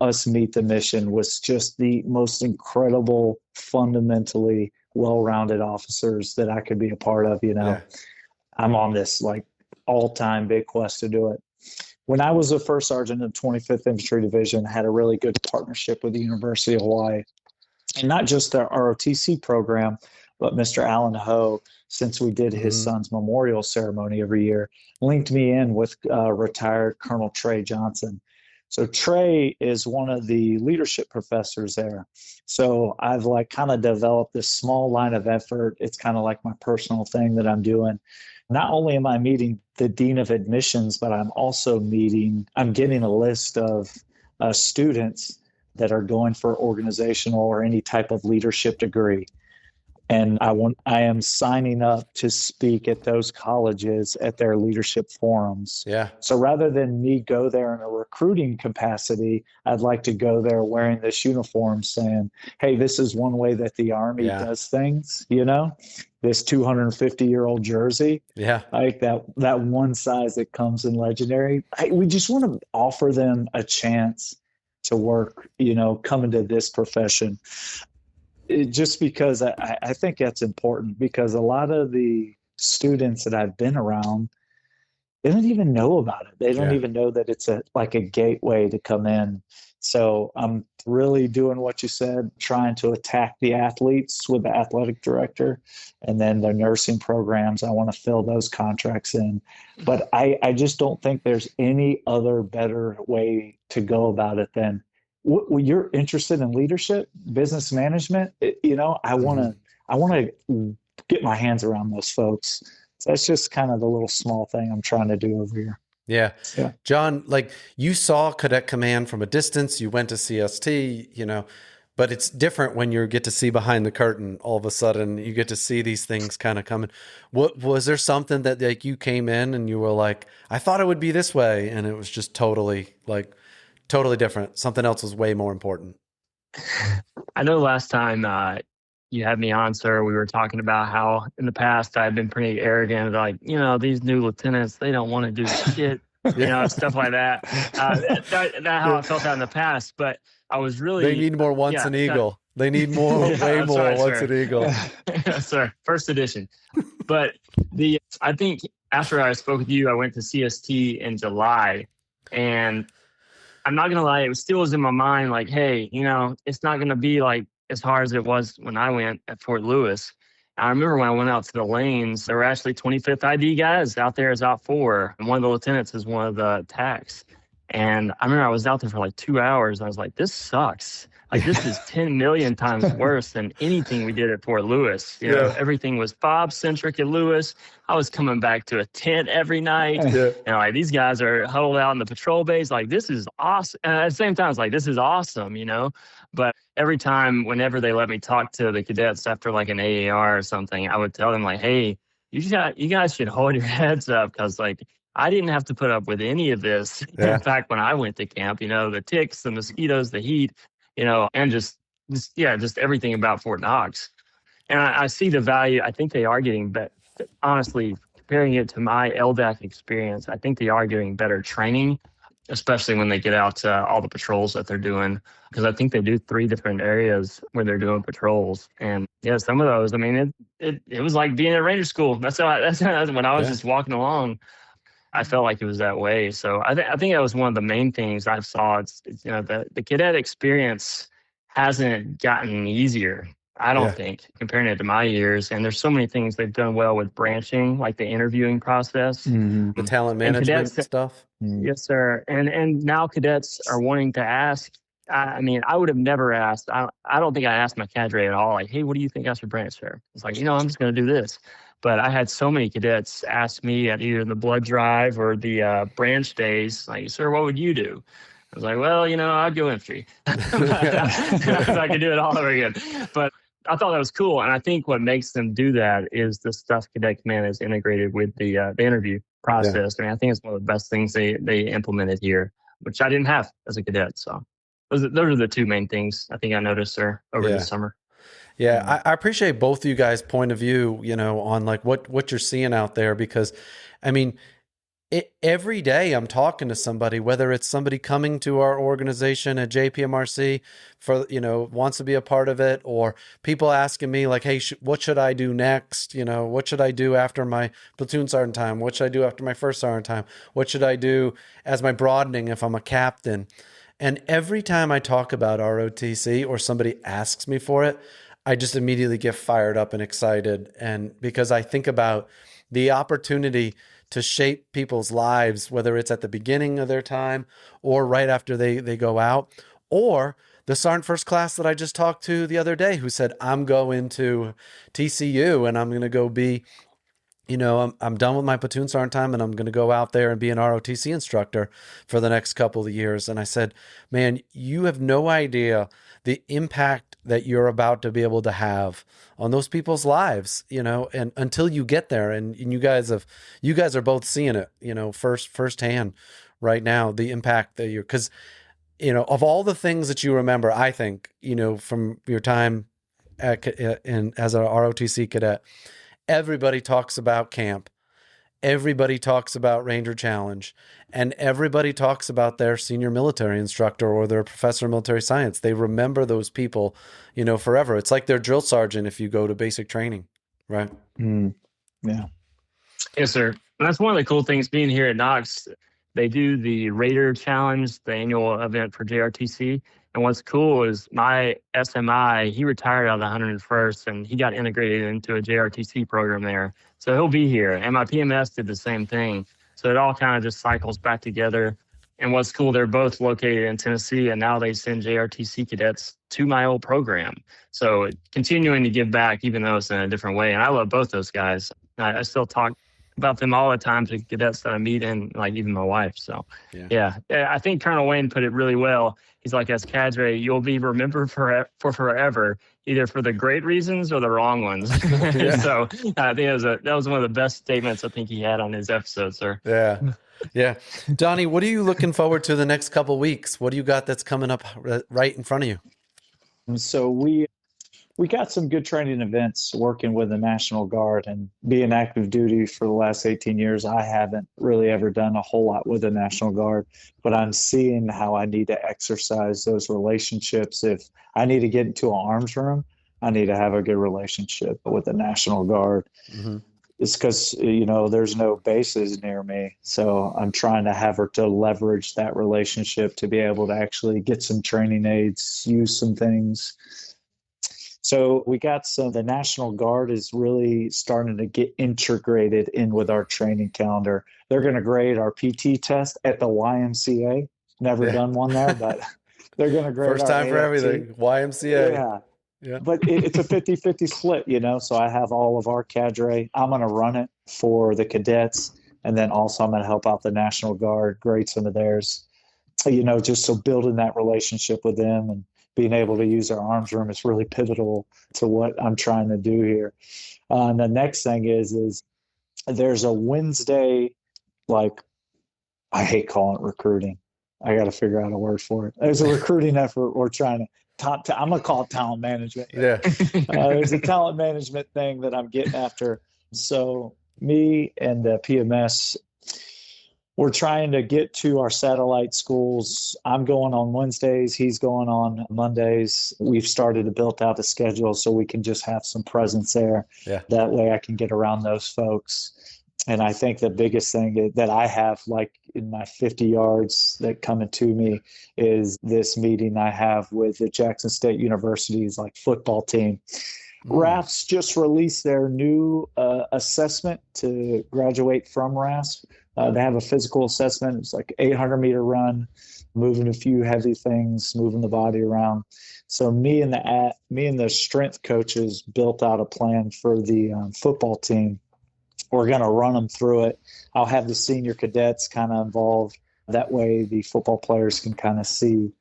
us meet the mission was just the most incredible, fundamentally well-rounded officers that I could be a part of, Yeah. I'm on this all-time big quest to do it. When I was a first sergeant in the 25th Infantry Division, I had a really good partnership with the University of Hawaii. And not just their ROTC program, but Mr. Alan Ho, since we did his son's memorial ceremony every year, linked me in with retired Colonel Trey Johnson. So Trey is one of the leadership professors there. So I've kind of developed this small line of effort. It's kind of like my personal thing that I'm doing. Not only am I meeting the Dean of Admissions, but I'm getting a list of students that are going for organizational or any type of leadership degree. And I am signing up to speak at those colleges at their leadership forums. Yeah. So rather than me go there in a recruiting capacity, I'd like to go there wearing this uniform saying, hey, this is one way that the Army does things, this 250-year-old jersey. Yeah. Like that one size that comes in legendary. We just want to offer them a chance to work, come into this profession. Just because I think that's important, because a lot of the students that I've been around, they don't even know about it. They don't even know that it's like a gateway to come in. So I'm really doing what you said, trying to attack the athletes with the athletic director, and then their nursing programs. I want to fill those contracts in. But I just don't think there's any other better way to go about it than you're interested in leadership, business management. I want to get my hands around those folks. So that's just kind of the little small thing I'm trying to do over here. Yeah. John, like, you saw Cadet Command from a distance, you went to CST, but it's different when you get to see behind the curtain. All of a sudden you get to see these things kind of coming. What was there something that like you came in and you were like, I thought it would be this way, and it was just totally different. Something else was way more important. I know last time you had me on, sir, we were talking about how in the past I've been pretty arrogant, like, these new lieutenants, they don't want to do shit, stuff like that. That's how I felt that in the past, but I was really... They need more Once an Eagle. They need more, way more right, Once an Eagle. Yes, sir. First edition. But I think after I spoke with you, I went to CST in July, and I'm not going to lie, it still was in my mind like, hey, it's not going to be like as hard as it was when I went at Fort Lewis. I remember when I went out to the lanes, there were actually 25th ID guys out there as out 4, and one of the lieutenants is one of the TACs. And I remember I was out there for like 2 hours, and I was like, this sucks. Like, this is 10 million times worse than anything we did at Fort Lewis. Everything was fob-centric at Lewis. I was coming back to a tent every night. And like, these guys are huddled out in the patrol base. Like, this is awesome. And at the same time, it's like, this is awesome, But every time, whenever they let me talk to the cadets after like an AAR or something, I would tell them like, hey, you guys should hold your heads up, because like, I didn't have to put up with any of this. In fact, when I went to camp, the ticks, the mosquitoes, the heat, and just everything about Fort Knox. And I see the value. I think they are getting better. Honestly, comparing it to my LDAC experience, I think they are getting better training, especially when they get out to all the patrols that they're doing. Because I think they do 3 different areas where they're doing patrols. And some of those, I mean, it was like being at Ranger School. That's when I was just walking along, I felt like it was that way. So I think that was one of the main things I saw. It's the cadet experience hasn't gotten easier, I don't think, comparing it to my years. And there's so many things they've done well with branching, like the interviewing process. Mm-hmm. The talent management stuff. Yes, sir. And now cadets are wanting to ask. I mean, I would have never asked. I don't think I asked my cadre at all, like, hey, what do you think I should branch, sir? It's like, I'm just going to do this. But I had so many cadets ask me at either the blood drive or the branch days, like, sir, what would you do? I was like, well, I'd go infantry. If I could do it all over again. But I thought that was cool. And I think what makes them do that is the stuff Cadet Command is integrated with the interview process. I mean, I think it's one of the best things they implemented here, which I didn't have as a cadet. So those are the 2 main things I think I noticed, sir, over the summer. Yeah, I appreciate both of you guys' point of view, on like what you're seeing out there, because, I mean, every day I'm talking to somebody, whether it's somebody coming to our organization at JPMRC for, wants to be a part of it, or people asking me like, hey, what should I do next? What should I do after my platoon sergeant time? What should I do after my first sergeant time? What should I do as my broadening if I'm a captain? And every time I talk about ROTC or somebody asks me for it, I just immediately get fired up and excited. And because I think about the opportunity to shape people's lives, whether it's at the beginning of their time or right after they go out, or the Sergeant First Class that I just talked to the other day who said, I'm going to TCU and I'm going to go be, I'm done with my platoon sergeant time and I'm going to go out there and be an ROTC instructor for the next couple of years. And I said, man, you have no idea the impact that you're about to be able to have on those people's lives, and until you get there, and you guys are both seeing it, firsthand right now, the impact that because, of all the things that you remember, I think, from your time as a ROTC cadet, everybody talks about camp. Everybody talks about Ranger Challenge, and everybody talks about their senior military instructor or their professor of military science. They remember those people, forever. It's like their drill sergeant if you go to basic training, right? Yeah. Yes, sir. And that's one of the cool things being here at Knox. They do the Raider Challenge, the annual event for JRTC. And what's cool is my SMI, he retired out of the 101st and he got integrated into a JRTC program there. So he'll be here. And my PMS did the same thing. So it all kind of just cycles back together. And what's cool, they're both located in Tennessee, and now they send JRTC cadets to my old program. So continuing to give back, even though it's in a different way. And I love both those guys. I still talk about them all the time to cadets that I meet, and like even my wife. So yeah. I think Colonel Wayne put it really well. He's like, as cadre, you'll be remembered for forever, either for the great reasons or the wrong ones. So I think that was one of the best statements I think he had on his episode, sir. Yeah. Donnie, what are you looking forward to the next couple of weeks? What do you got that's coming up right in front of you? So we got some good training events working with the National Guard, and being active duty for the last 18 years, I haven't really ever done a whole lot with the National Guard, but I'm seeing how I need to exercise those relationships. If I need to get into an arms room, I need to have a good relationship with the National Guard. Mm-hmm. It's because, there's no bases near me. So I'm trying to have her to leverage that relationship to be able to actually get some training aids, use some things. So we got the National Guard is really starting to get integrated in with our training calendar. They're going to grade our PT test at the YMCA. Never done one there, but they're going to grade First time for everything. YMCA. Yeah. But it's a 50-50 split, so I have all of our cadre. I'm going to run it for the cadets, and then also I'm going to help out the National Guard, grade some of theirs, just so building that relationship with them and being able to use our arms room is really pivotal to what I'm trying to do here. And the next thing is there's a Wednesday, I hate calling it recruiting. I got to figure out a word for it. There's a recruiting effort we're trying to I'm going to call it talent management. Yeah. There's a talent management thing that I'm getting after. So me and the PMS, we're trying to get to our satellite schools. I'm going on Wednesdays. He's going on Mondays. We've started to build out the schedule so we can just have some presence there. Yeah. That way I can get around those folks. And I think the biggest thing that I have, in my 50 yards that coming to me, is this meeting I have with the Jackson State University's football team. RAFs just released their new assessment to graduate from RAFs. They have a physical assessment. It's 800-meter run, moving a few heavy things, moving the body around. So me and the strength coaches built out a plan for the football team. We're going to run them through it. I'll have the senior cadets kind of involved. That way the football players can kind of see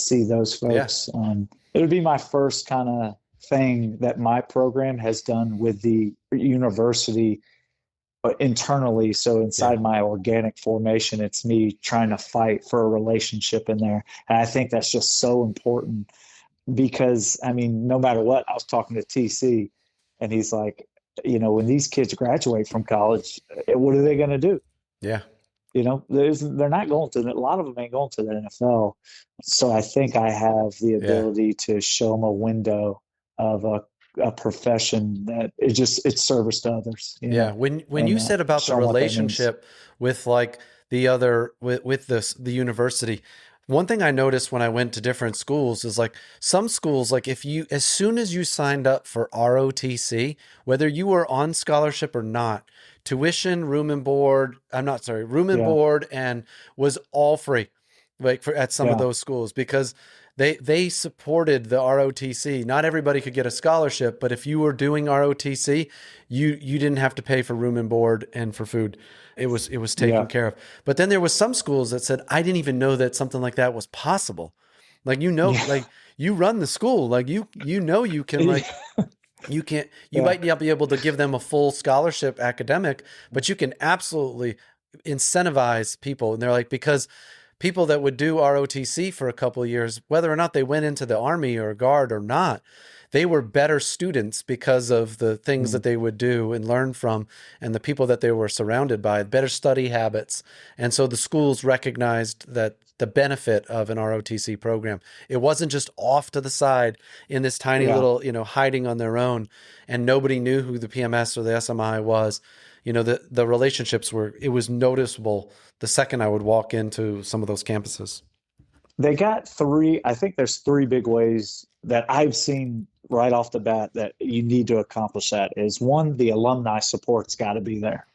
those folks. Yeah. It'll be my first kind of thing that my program has done with the university internally. So inside my organic formation, it's me trying to fight for a relationship in there. And I think that's just so important because, no matter what, I was talking to TC and he's like, when these kids graduate from college, what are they going to do? Yeah. They're not going to, a lot of them ain't going to the NFL. So I think I have the ability to show them a window of a profession that it's service to others. Yeah. When you said about the relationship with the university, one thing I noticed when I went to different schools is some schools, as soon as you signed up for ROTC, whether you were on scholarship or not, tuition, room and board and was all free, at some of those schools, because they supported the ROTC. Not everybody could get a scholarship, but if you were doing ROTC, you didn't have to pay for room and board and for food. It was taken care of. But then there was some schools that said, I didn't even know that something like that was possible. you run the school. Like you know, you can like, you might not be able to give them a full scholarship academic, but you can absolutely incentivize people. And they're like, because people that would do ROTC for a couple of years, whether or not they went into the Army or Guard or not, they were better students because of the things that they would do and learn from, and the people that they were surrounded by, better study habits. And so the schools recognized that the benefit of an ROTC program. It wasn't just off to the side in this tiny little, hiding on their own, and nobody knew who the PMS or the SMI was. The relationships it was noticeable the second I would walk into some of those campuses. They got I think there's three big ways that I've seen right off the bat that you need to accomplish that. Is one, the alumni support's got to be there.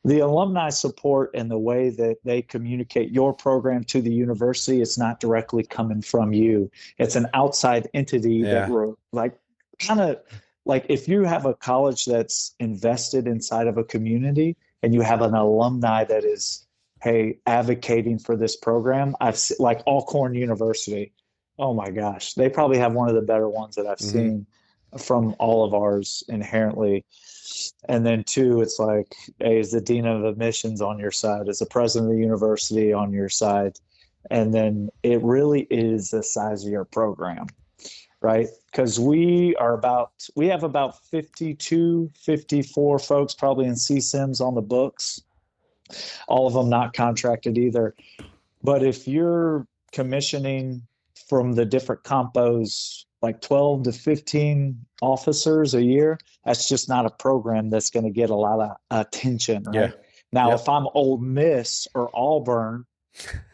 The alumni support and the way that they communicate your program to the university, it's not directly coming from you. It's an outside entity that if you have a college that's invested inside of a community and you have an alumni that is, hey, advocating for this program, I've seen, like Alcorn University. Oh my gosh, they probably have one of the better ones that I've seen from all of ours inherently. And then two, it's like, hey, is the dean of admissions on your side? Is the president of the university on your side? And then it really is the size of your program, right? Because we have about 52, 54 folks probably in CSIMs on the books, all of them not contracted either. But if you're commissioning from the different compos, like 12 to 15 officers a year, that's just not a program that's going to get a lot of attention, right? Yeah. Now, if I'm Ole Miss or Auburn,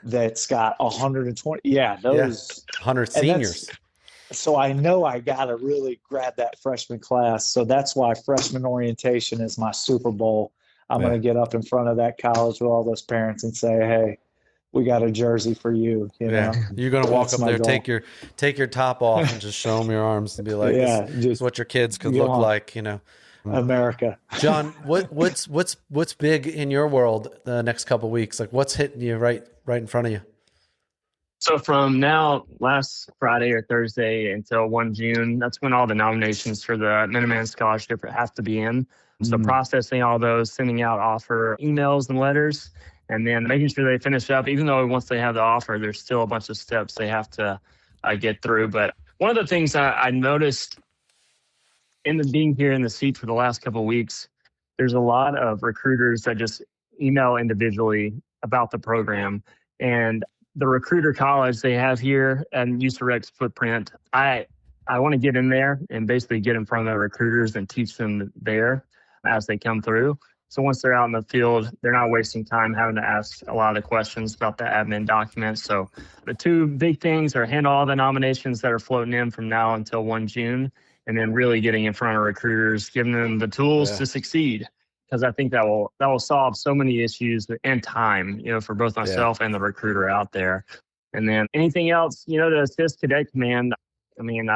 that's got 120, those 100 seniors. So I know I got to really grab that freshman class. So that's why freshman orientation is my Super Bowl. I'm going to get up in front of that college with all those parents and say, hey, we got a jersey for you. Know, you're going to walk up there, goal. take your top off and just show them your arms and be like, this is what your kids could look like, America. John, what's big in your world the next couple of weeks? Like what's hitting you right in front of you? So from now, last Friday or Thursday until 1 June, that's when all the nominations for the Minuteman Scholarship have to be in. So processing all those, sending out offer emails and letters, and then making sure they finish up. Even though once they have the offer, there's still a bunch of steps they have to get through. But one of the things I noticed being here in the seat for the last couple of weeks, there's a lot of recruiters that just email individually about the program. And the recruiter college they have here and USAREC's footprint, I want to get in there and basically get in front of the recruiters and teach them there as they come through. So once they're out in the field, they're not wasting time having to ask a lot of questions about the admin documents. So the two big things are handle all the nominations that are floating in from now until 1 June, and then really getting in front of recruiters, giving them the tools to succeed. Because I think that will solve so many issues and time, for both myself and the recruiter out there. And then anything else, to assist Cadet Command. I mean,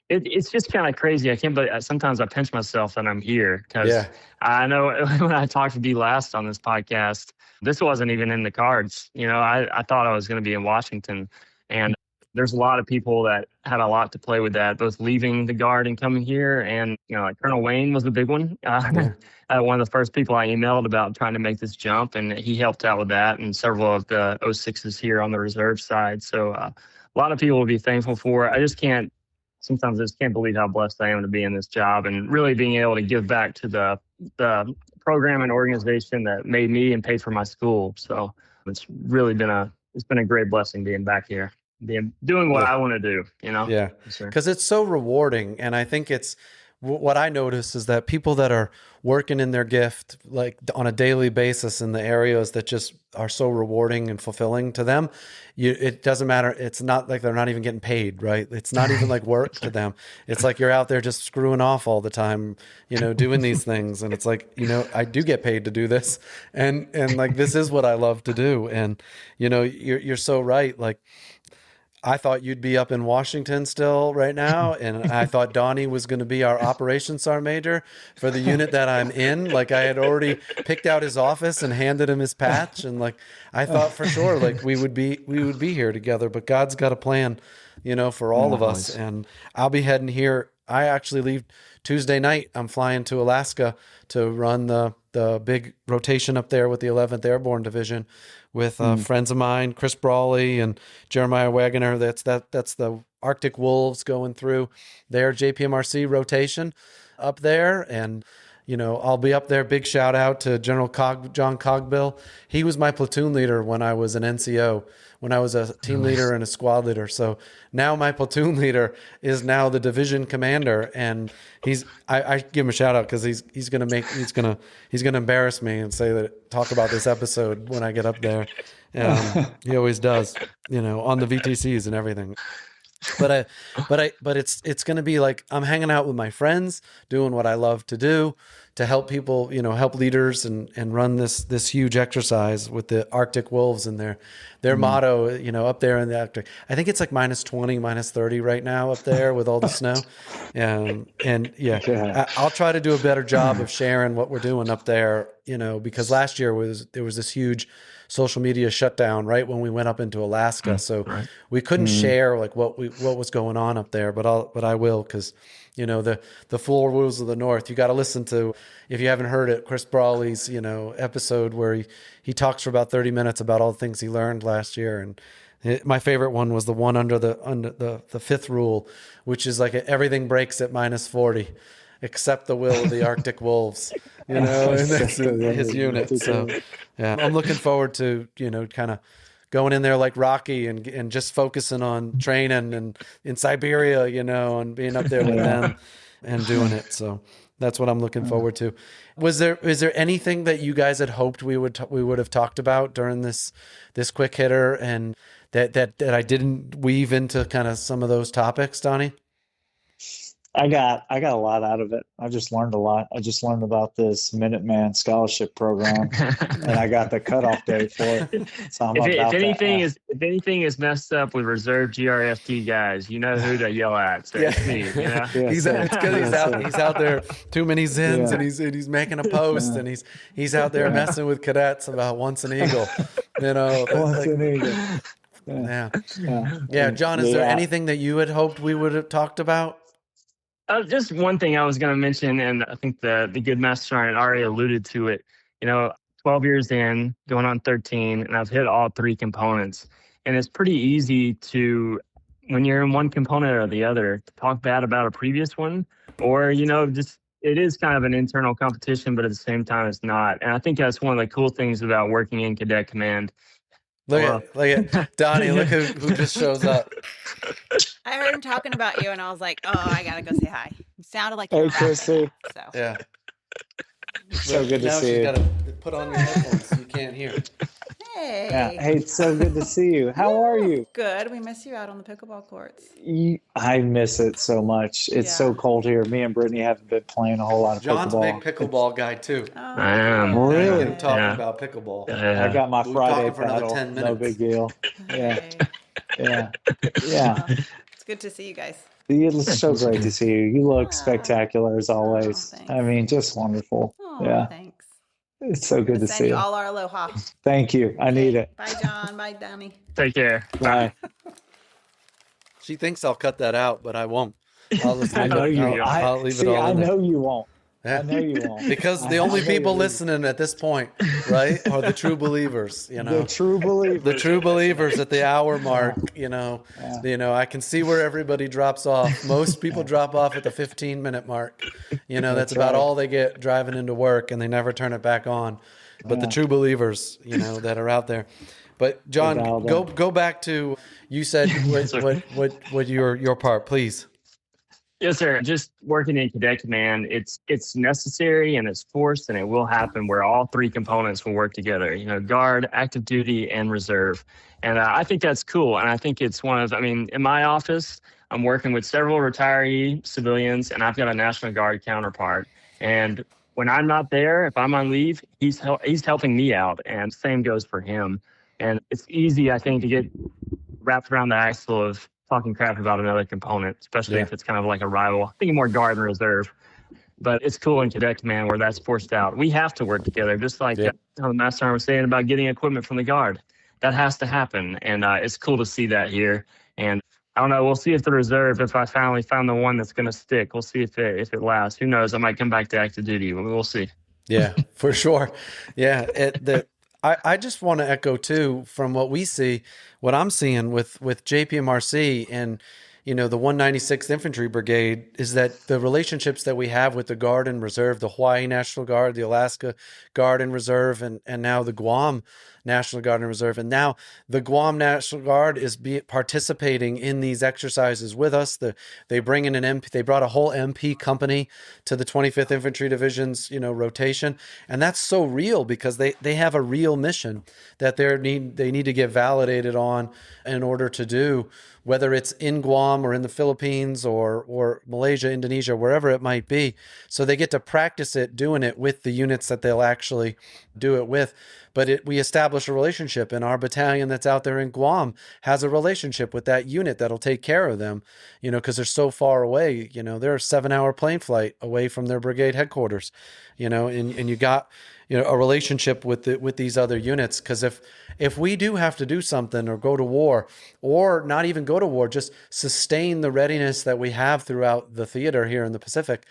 it's just kind of crazy. I can't believe sometimes I pinch myself that I'm here because I know when I talked to B last on this podcast, this wasn't even in the cards. I thought I was going to be in Washington, and there's a lot of people that had a lot to play with that, both leaving the Guard and coming here. And, like Colonel Wayne was the big one. One of the first people I emailed about trying to make this jump, and he helped out with that, and several of the 06s here on the reserve side. So a lot of people will be thankful for it. Sometimes I just can't believe how blessed I am to be in this job and really being able to give back to the program and organization that made me and paid for my school. So it's really been a great blessing being back here, doing what I want to do, Yeah. Because it's so rewarding. And I think what I notice is that people that are working in their gift, like on a daily basis in the areas that just are so rewarding and fulfilling to them, it doesn't matter. It's not like they're not even getting paid, right? It's not even like work to them. It's like you're out there just screwing off all the time, doing these things. And it's like, I do get paid to do this. And like, this is what I love to do. And, you're so right. Like, I thought you'd be up in Washington still right now, and I thought Donnie was going to be our operations sergeant major for the unit that I'm in. Like, I had already picked out his office and handed him his patch, and like I thought for sure like we would be here together. But God's got a plan for all of us. Always. And I'll be heading here. I actually leave Tuesday night. I'm flying to Alaska to run the big rotation up there with the 11th Airborne Division with friends of mine, Chris Brawley and Jeremiah Wagoner. That's the Arctic Wolves going through their JPMRC rotation up there. And I'll be up there. Big shout out to General John Cogbill. He was my platoon leader when I was an NCO, when I was a team leader and a squad leader. So now my platoon leader is now the division commander, and I give him a shout out because he's gonna embarrass me and talk about this episode when I get up there. He always does, on the VTCs and everything. But it's going to be like I'm hanging out with my friends, doing what I love to do to help people, help leaders and run this huge exercise with the Arctic Wolves and their motto, up there in the Arctic. I think it's like -20, -30 right now up there with all the snow. I'll try to do a better job of sharing what we're doing up there, because last year there was this huge social media shutdown right when we went up into Alaska. So we couldn't share like what was going on up there, but I will, because the 4 Rules of the North, you got to listen to, if you haven't heard it, Chris Brawley's episode where he talks for about 30 minutes about all the things he learned last year. And my favorite one was the one under the 5th rule, which is like everything breaks at -40 except the will of the Arctic Wolves, and that's his unit. So I'm looking forward to, kind of going in there like Rocky and just focusing on training and in Siberia, and being up there with them and doing it. So that's what I'm looking forward to. Is there anything that you guys had hoped we would have talked about during this quick hitter, and that I didn't weave into kind of some of those topics, Donnie? I got a lot out of it. I just learned a lot. I just learned about this Minuteman scholarship program, and I got the cutoff date for it. So if anything is messed up with reserve GRFT guys, you know who to yell at. So it's me. He's out there too many Zins, and he's making a post, and he's out there messing with cadets about once an eagle. Once an eagle. Yeah. John, is there anything that you had hoped we would have talked about? Just one thing I was going to mention, and I think the good master sergeant already alluded to it. 12 years in, going on 13, and I've hit all 3 components. And it's pretty easy to, when you're in one component or the other, to talk bad about a previous one, or, just it is kind of an internal competition, but at the same time, it's not. And I think that's one of the cool things about working in Cadet Command. Look at Donnie. Look who just shows up. I heard him talking about you, and I was like, "Oh, I gotta go say hi." You sounded like hey, Chrissy. So yeah, so good to see you. Now she's got to put on your headphones so you can't hear. Hey, hey, it's so good to see you. How are you? Good. We miss you out on the pickleball courts. I miss it so much. It's so cold here. Me and Brittany haven't been playing a whole lot of John's pickleball. John's a big pickleball guy too. Oh, I am. Really? I'm talking about pickleball. I got my Friday for another paddle. 10 minutes. No big deal. Yeah. Okay. Yeah. It's good to see you guys. It's so great to see you. You look spectacular as always. I mean, just wonderful. Oh, thanks. It's so good to see Send you you. all our aloha. Thank you. I need it. Bye, John. Bye, Donnie. Take care. Bye. She thinks I'll cut that out, but I won't. I'll leave I know you won't. I'll leave it all I in there. know you won't. I know you won't. Because the only people listening at this point, right, are the true believers, The true believers. The true believers at the hour mark, I can see where everybody drops off. Most people drop off at the 15-minute mark. That's about all they get driving into work, and they never turn it back on. But the true believers, that are out there. But John, go back to, you said what your part, please. Yes, sir. Just working in Cadet Command, it's necessary and it's forced, and it will happen where all 3 components will work together, guard, active duty, and reserve. And I think that's cool. And I think it's in my office, I'm working with several retiree civilians, and I've got a National Guard counterpart. And when I'm not there, if I'm on leave, he's helping me out, and same goes for him. And it's easy, I think, to get wrapped around the axle of talking crap about another component, especially if it's kind of like a rival. Thinking more guard and reserve. But it's cool in Cadet Command where that's forced out. We have to work together, just like how the Master Sergeant was saying about getting equipment from the guard. That has to happen. And it's cool to see that here. And I don't know. We'll see if the reserve, if I finally found the one that's going to stick, we'll see if it lasts. Who knows? I might come back to active duty. We'll see. Yeah, for sure. Yeah, I just want to echo too from what we see, what I'm seeing with JPMRC and the 196th Infantry Brigade is that the relationships that we have with the Guard and Reserve, the Hawaii National Guard, the Alaska Guard and Reserve, and now the Guam National Guard and Reserve, and now the Guam National Guard is participating in these exercises with us. They bring in an MP, they brought a whole MP company to the 25th Infantry Division's rotation, and that's so real because they have a real mission that they need to get validated on in order to do, whether it's in Guam or in the Philippines or Malaysia, Indonesia, wherever it might be. So they get to practice it, doing it with the units that they'll actually do it with. But we establish a relationship, and our battalion that's out there in Guam has a relationship with that unit that'll take care of them, because they're so far away. They're a 7-hour plane flight away from their brigade headquarters, and you got a relationship with these other units. Because if we do have to do something or go to war, or not even go to war, just sustain the readiness that we have throughout the theater here in the Pacific,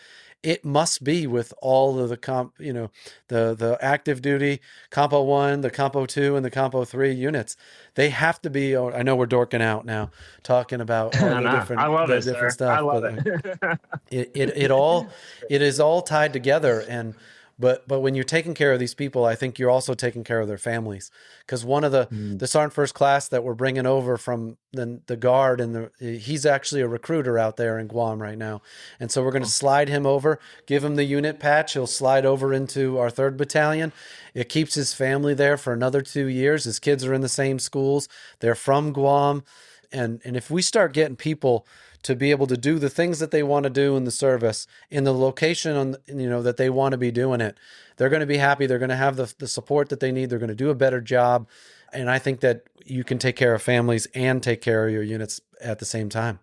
it must be with all of the the active duty Compo 1, the Compo 2, and the Compo 3 units. They have to be. I know we're dorking out now talking about all the different, I love it, different sir. stuff. I love it. It is all tied together. But when you're taking care of these people, I think you're also taking care of their families. Because one of the Sergeant First Class that we're bringing over from the Guard, and he's actually a recruiter out there in Guam right now. And so we're going to slide him over, give him the unit patch. He'll slide over into our 3rd Battalion. It keeps his family there for another 2 years. His kids are in the same schools. They're from Guam. And if we start getting people to be able to do the things that they want to do in the service, in the location that they want to be doing it, they're going to be happy. They're going to have the support that they need. They're going to do a better job. And I think that you can take care of families and take care of your units at the same time.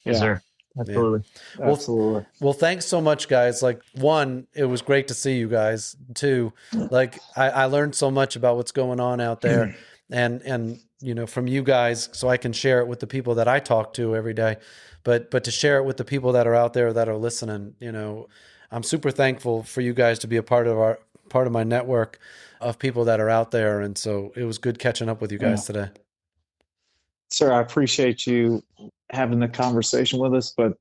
Yes, sir. Absolutely. Yeah. Absolutely. Well, thanks so much, guys. Like, 1, it was great to see you guys. 2, like I learned so much about what's going on out there and from you guys, so I can share it with the people that I talk to every day, but to share it with the people that are out there that are listening. I'm super thankful for you guys to be a part of my network of people that are out there. And so it was good catching up with you guys today. Sir, I appreciate you having the conversation with us, but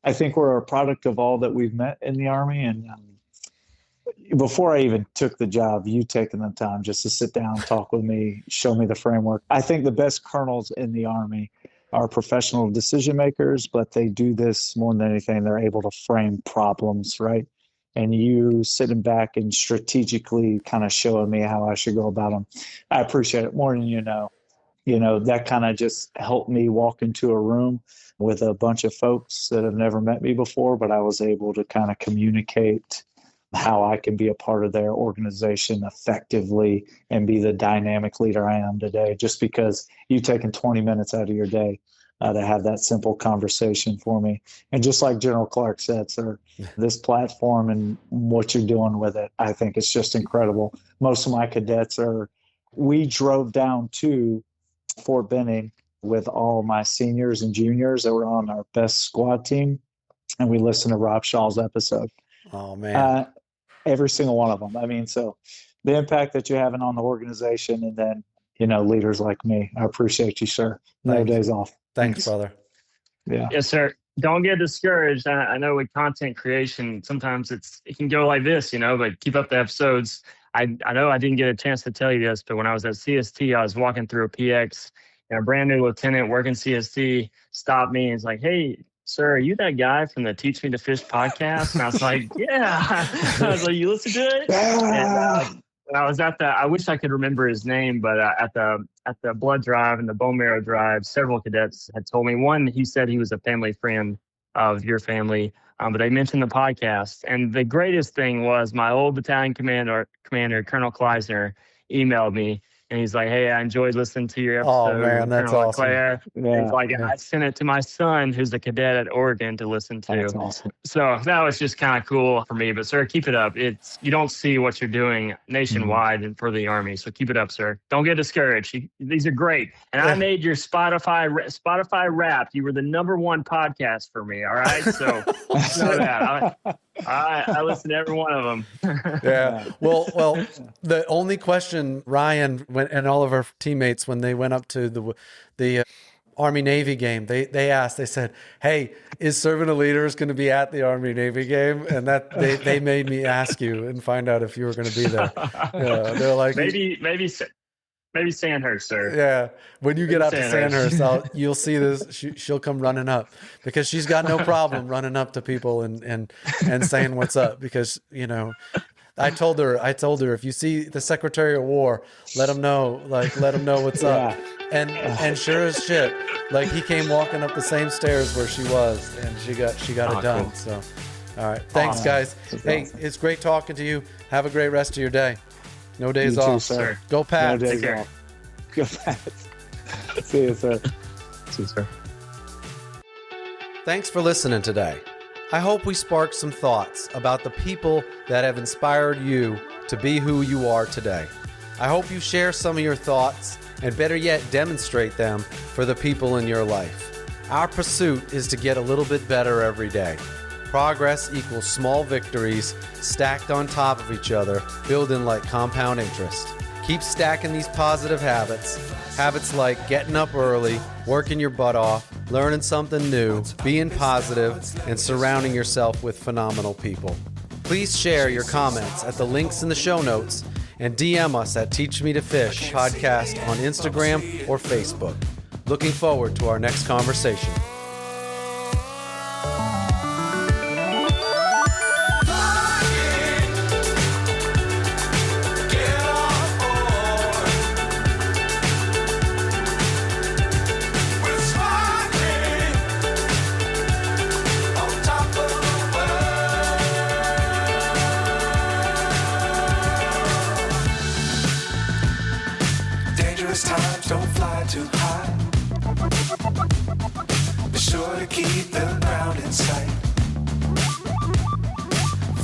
I think we're a product of all that we've met in the Army. And before I even took the job, you taking the time just to sit down, talk with me, show me the framework. I think the best colonels in the Army are professional decision makers, but they do this more than anything. They're able to frame problems, right? And you sitting back and strategically kind of showing me how I should go about them. I appreciate it more than you know. That kind of just helped me walk into a room with a bunch of folks that have never met me before, but I was able to kind of communicate how I can be a part of their organization effectively and be the dynamic leader I am today, just because you've taken 20 minutes out of your day to have that simple conversation for me. And just like General Clark said, sir, this platform and what you're doing with it, I think it's just incredible. Most of my cadets we drove down to Fort Benning with all my seniors and juniors that were on our best squad team, and we listened to Rob Shaw's episode. Oh, man. Every single one of them. I mean, so the impact that you're having on the organization, and then, leaders like me, I appreciate you, sir. No days off. Thanks, brother. Yeah. Yes, sir. Don't get discouraged. I know with content creation, sometimes it can go like this, but keep up the episodes. I know I didn't get a chance to tell you this, but when I was at CST, I was walking through a PX, and a brand new lieutenant working CST stopped me and was like, "Hey, sir, are you that guy from the Teach Me to Fish podcast?" And I was like, "Yeah." I was like, "You listen to it?" And I was I wish I could remember his name, but at the blood drive and the bone marrow drive, several cadets had told me. One, he said he was a family friend of your family, but they mentioned the podcast. And the greatest thing was my old battalion commander, Colonel Kleisner, emailed me and he's like, "Hey, I enjoyed listening to your Oh, episode." man, that's Kinda like awesome. Claire. Yeah, He's like, yeah. I sent it to my son, who's a cadet at Oregon, to listen to. That's awesome. So that was just kind of cool for me. But sir, keep it up. You don't see what you're doing nationwide and for the Army. So keep it up, sir. Don't get discouraged. These are great. And I made your Spotify Wrapped. You were the #1 podcast for me. All right. So know that. I listen to every one of them. Yeah. Well, the only question Ryan and all of our teammates, when they went up to the Army Navy game, they asked, they said, "Hey, is Servant of Leaders going to be at the Army Navy game?" And that they made me ask you and find out if you were going to be there. Yeah, they're like, maybe Sandhurst, sir. Yeah, when you get out to Sandhurst. Sandhurst, you'll see this. She'll come running up because she's got no problem running up to people and saying what's up. Because I told her if you see the Secretary of War, let him know what's up. And sure as shit, like he came walking up the same stairs where she was, and she got it done. Cool. So, all right, thanks guys. Hey, it's great talking to you. Have a great rest of your day. No days You too, off. sir. Go Pats. No days care. off. Go Pats. See you, sir. See you, sir. Thanks for listening today. I hope we sparked some thoughts about the people that have inspired you to be who you are today. I hope you share some of your thoughts and better yet demonstrate them for the people in your life. Our pursuit is to get a little bit better every day. Progress equals small victories stacked on top of each other, building like compound interest. Keep stacking these positive habits. Habits like getting up early, working your butt off, learning something new, being positive, and surrounding yourself with phenomenal people. Please share your comments at the links in the show notes and DM us at Teach Me to Fish podcast on Instagram or Facebook. Looking forward to our next conversation. Times don't fly too high. Be sure to keep the ground in sight.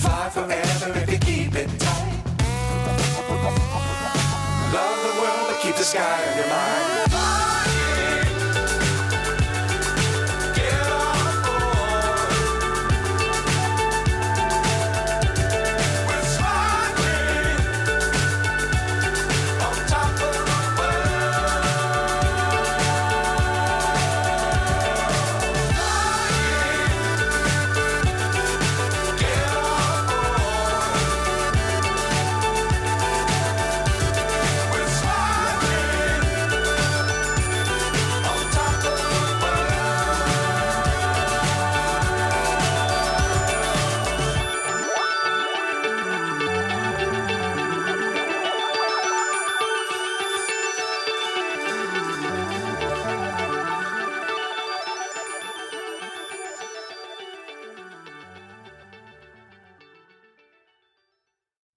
Fly forever if you keep it tight. Love the world, but keep the sky on your mind.